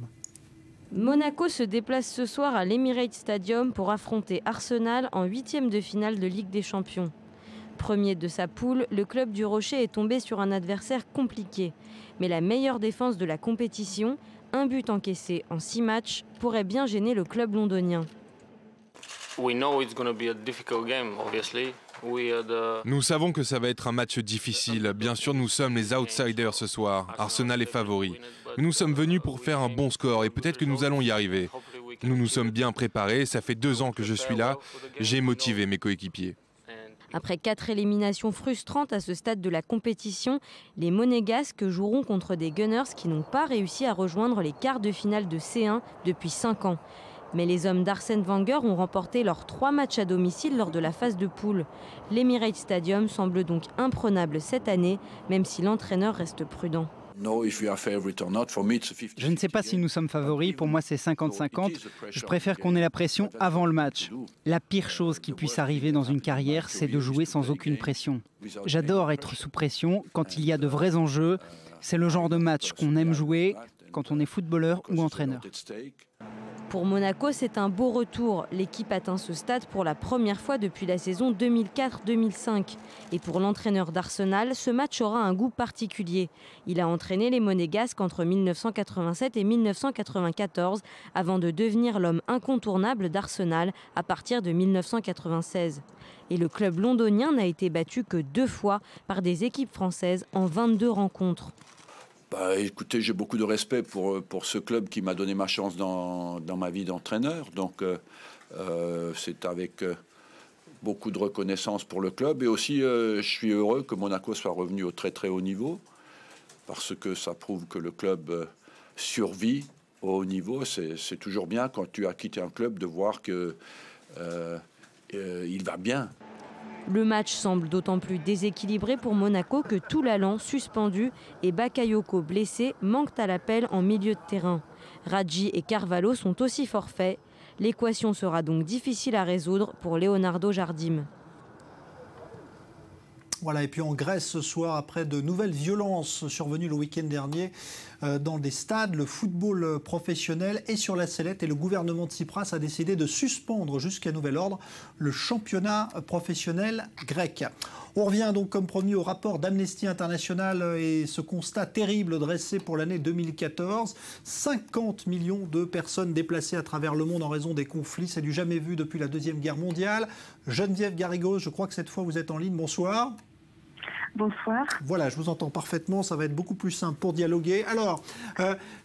Monaco se déplace ce soir à l'Emirates Stadium pour affronter Arsenal en 8e de finale de Ligue des Champions. Premier de sa poule, le club du Rocher est tombé sur un adversaire compliqué. Mais la meilleure défense de la compétition, un but encaissé en 6 matchs, pourrait bien gêner le club londonien. Nous savons que ça va être un match difficile. Bien sûr, nous sommes les outsiders ce soir. Arsenal est favori. Mais nous sommes venus pour faire un bon score et peut-être que nous allons y arriver. Nous nous sommes bien préparés. Ça fait 2 ans que je suis là. J'ai motivé mes coéquipiers. Après 4 éliminations frustrantes à ce stade de la compétition, les Monégasques joueront contre des Gunners qui n'ont pas réussi à rejoindre les quarts de finale de C1 depuis 5 ans. Mais les hommes d'Arsène Wenger ont remporté leurs 3 matchs à domicile lors de la phase de poule. L'Emirates Stadium semble donc imprenable cette année, même si l'entraîneur reste prudent. Je ne sais pas si nous sommes favoris, pour moi c'est 50-50. Je préfère qu'on ait la pression avant le match. La pire chose qui puisse arriver dans une carrière, c'est de jouer sans aucune pression. J'adore être sous pression quand il y a de vrais enjeux. C'est le genre de match qu'on aime jouer quand on est footballeur ou entraîneur. Pour Monaco, c'est un beau retour. L'équipe atteint ce stade pour la première fois depuis la saison 2004-2005. Et pour l'entraîneur d'Arsenal, ce match aura un goût particulier. Il a entraîné les Monégasques entre 1987 et 1994 avant de devenir l'homme incontournable d'Arsenal à partir de 1996. Et le club londonien n'a été battu que 2 fois par des équipes françaises en 22 rencontres. Écoutez, j'ai beaucoup de respect pour ce club qui m'a donné ma chance dans ma vie d'entraîneur. Donc, c'est avec beaucoup de reconnaissance pour le club. Et aussi, je suis heureux que Monaco soit revenu au très très haut niveau parce que ça prouve que le club survit au haut niveau, c'est toujours bien quand tu as quitté un club de voir que il va bien. Le match semble d'autant plus déséquilibré pour Monaco que Toulalan, suspendu, et Bakayoko, blessé, manquent à l'appel en milieu de terrain. Radji et Carvalho sont aussi forfaits. L'équation sera donc difficile à résoudre pour Leonardo Jardim. Voilà, et puis en Grèce ce soir, après de nouvelles violences survenues le week-end dernier dans des stades, le football professionnel est sur la sellette et le gouvernement de Tsipras a décidé de suspendre jusqu'à nouvel ordre le championnat professionnel grec. On revient donc comme promis au rapport d'Amnesty International et ce constat terrible dressé pour l'année 2014. 50 millions de personnes déplacées à travers le monde en raison des conflits, c'est du jamais vu depuis la Deuxième Guerre mondiale. Geneviève Garrigos, je crois que cette fois vous êtes en ligne, bonsoir. Bonsoir. Voilà, je vous entends parfaitement, ça va être beaucoup plus simple pour dialoguer. Alors,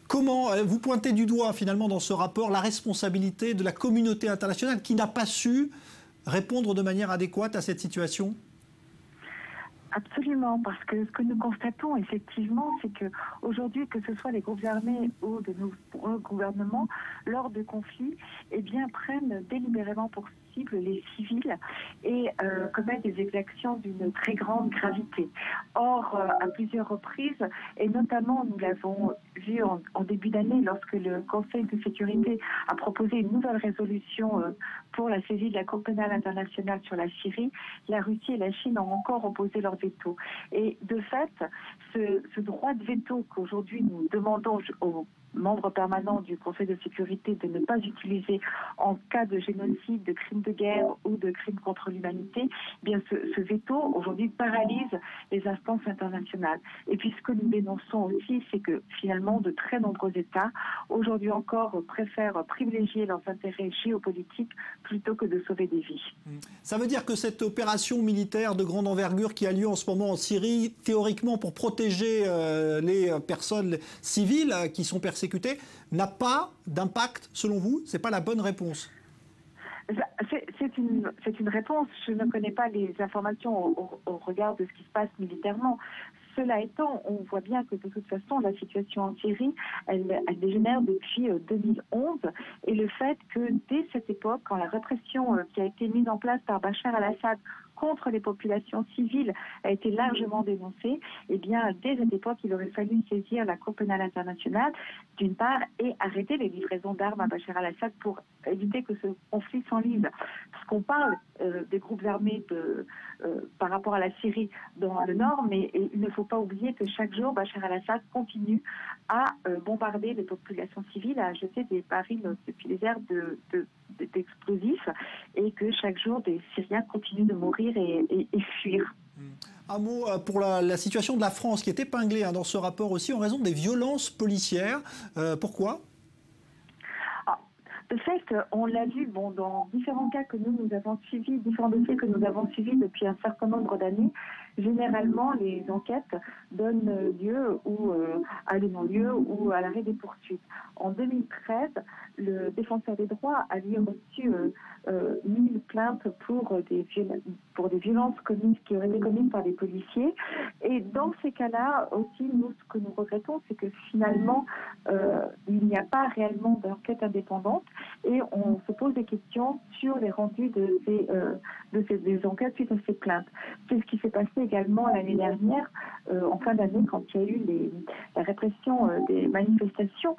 comment vous pointez du doigt finalement dans ce rapport la responsabilité de la communauté internationale qui n'a pas su répondre de manière adéquate à cette situation ? Absolument, parce que ce que nous constatons effectivement, c'est que aujourd'hui, que ce soit les groupes armés ou de nos gouvernements, lors de conflits, eh bien, prennent délibérément pour cible les civils et commettent des exactions d'une très grande gravité. Or, à plusieurs reprises, et notamment nous l'avons vu en début d'année, lorsque le Conseil de sécurité a proposé une nouvelle résolution pour la saisie de la Cour pénale internationale sur la Syrie, la Russie et la Chine ont encore opposé leur veto. Et de fait, ce droit de veto qu'aujourd'hui nous demandons aux membres permanents du Conseil de sécurité de ne pas utiliser en cas de génocide, de crimes de guerre ou de crimes contre l'humanité, eh bien ce veto aujourd'hui paralyse les instances internationales. Et puis ce que nous dénonçons aussi, c'est que finalement de très nombreux États aujourd'hui encore préfèrent privilégier leurs intérêts géopolitiques plutôt que de sauver des vies. Ça veut dire que cette opération militaire de grande envergure qui a lieu en ce moment en Syrie, théoriquement pour protéger les personnes civiles qui sont persécutées, n'a pas d'impact selon vous? C'est pas la bonne réponse? C'est une réponse. Je ne connais pas les informations au regard de ce qui se passe militairement. Cela étant, on voit bien que de toute façon, la situation en Syrie, elle dégénère depuis 2011. Et le fait que dès cette époque, quand la répression qui a été mise en place par Bachar al-Assad contre les populations civiles a été largement dénoncée, eh bien, dès cette époque, il aurait fallu saisir la Cour pénale internationale, d'une part, et arrêter les livraisons d'armes à Bachar al-Assad pour éviter que ce conflit s'enlise. Parce qu'on parle des groupes armés par rapport à la Syrie dans le nord, mais il ne faut pas oublier que chaque jour, Bachar al-Assad continue à bombarder les populations civiles, à jeter des barils depuis les airs d'explosifs, et que chaque jour, des Syriens continuent de mourir et fuir. Un mot pour la situation de la France qui est épinglée dans ce rapport aussi en raison des violences policières. Pourquoi ? De fait, on l'a vu dans différents cas que nous avons suivis, différents dossiers que nous avons suivis depuis un certain nombre d'années. Généralement, les enquêtes donnent lieu ou à des non-lieux ou à l'arrêt des poursuites. En 2013, le défenseur des droits a reçu 1000 plaintes pour des violences qui auraient été commises par des policiers. Et dans ces cas-là, aussi, nous, ce que nous regrettons, c'est que finalement, il n'y a pas réellement d'enquête indépendante et on se pose des questions sur les rendus des enquêtes suite à ces plaintes. C'est ce qui s'est passé également l'année dernière, en fin d'année, quand il y a eu la répression des manifestations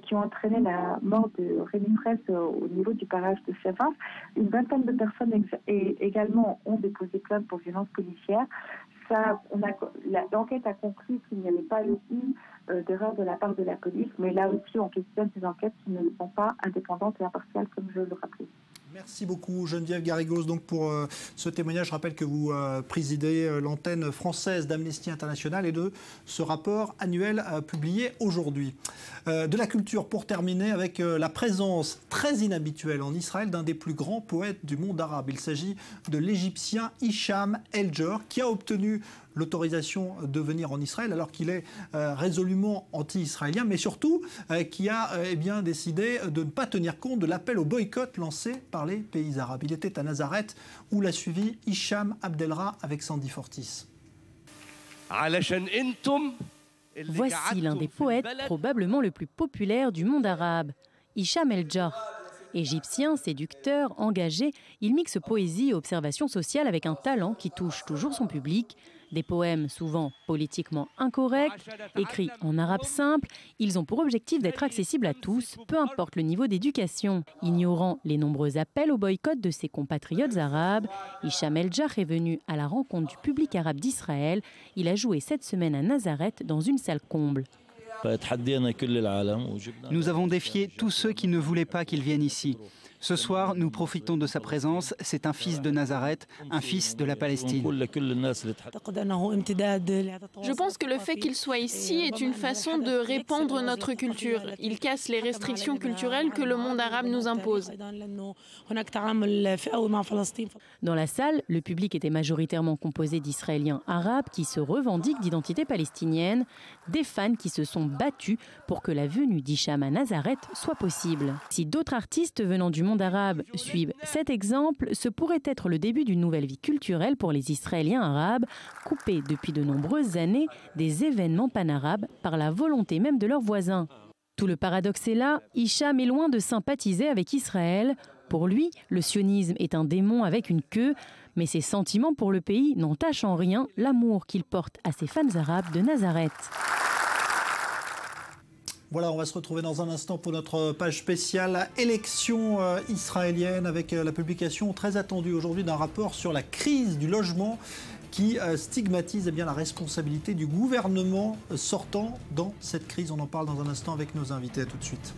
qui ont entraîné la mort de Rémi Fraisse au niveau du barrage de Sèvres. Une vingtaine de personnes également ont déposé plainte pour violence policière. L'enquête a conclu qu'il n'y avait pas eu d'erreur de la part de la police, mais là aussi on questionne ces enquêtes qui ne sont pas indépendantes et impartiales, comme je le rappelais. Merci beaucoup Geneviève Garrigos donc pour ce témoignage. Je rappelle que vous présidez l'antenne française d'Amnesty International et de ce rapport annuel publié aujourd'hui. De la culture pour terminer avec la présence très inhabituelle en Israël d'un des plus grands poètes du monde arabe. Il s'agit de l'Égyptien Hicham El-Jor qui a obtenu l'autorisation de venir en Israël alors qu'il est résolument anti-israélien, mais surtout qui a décidé de ne pas tenir compte de l'appel au boycott lancé par les pays arabes. Il était à Nazareth où l'a suivi Hicham Abdelra avec Sandy Fortis. علشان انتم Voici l'un des poètes probablement le plus populaire du monde arabe, Hicham El-Jarh. Égyptien, séducteur, engagé, il mixe poésie et observation sociale avec un talent qui touche toujours son public. Des poèmes souvent politiquement incorrects, écrits en arabe simple, ils ont pour objectif d'être accessibles à tous, peu importe le niveau d'éducation. Ignorant les nombreux appels au boycott de ses compatriotes arabes, Hicham El-Jarh est venu à la rencontre du public arabe d'Israël. Il a joué cette semaine à Nazareth dans une salle comble. Nous avons défié tous ceux qui ne voulaient pas qu'il vienne ici. Ce soir, nous profitons de sa présence. C'est un fils de Nazareth, un fils de la Palestine. Je pense que le fait qu'il soit ici est une façon de répandre notre culture. Il casse les restrictions culturelles que le monde arabe nous impose. Dans la salle, le public était majoritairement composé d'Israéliens arabes qui se revendiquent d'identité palestinienne, des fans qui se sont battus pour que la venue d'Hicham à Nazareth soit possible. Si d'autres artistes venant du monde arabe suivent cet exemple, ce pourrait être le début d'une nouvelle vie culturelle pour les Israéliens arabes, coupés depuis de nombreuses années des événements panarabes par la volonté même de leurs voisins. Tout le paradoxe est là, Hicham est loin de sympathiser avec Israël. Pour lui, le sionisme est un démon avec une queue, mais ses sentiments pour le pays n'entachent en rien l'amour qu'il porte à ses fans arabes de Nazareth. Voilà, on va se retrouver dans un instant pour notre page spéciale élection israélienne avec la publication très attendue aujourd'hui d'un rapport sur la crise du logement qui stigmatise eh bien, la responsabilité du gouvernement sortant dans cette crise. On en parle dans un instant avec nos invités. À tout de suite.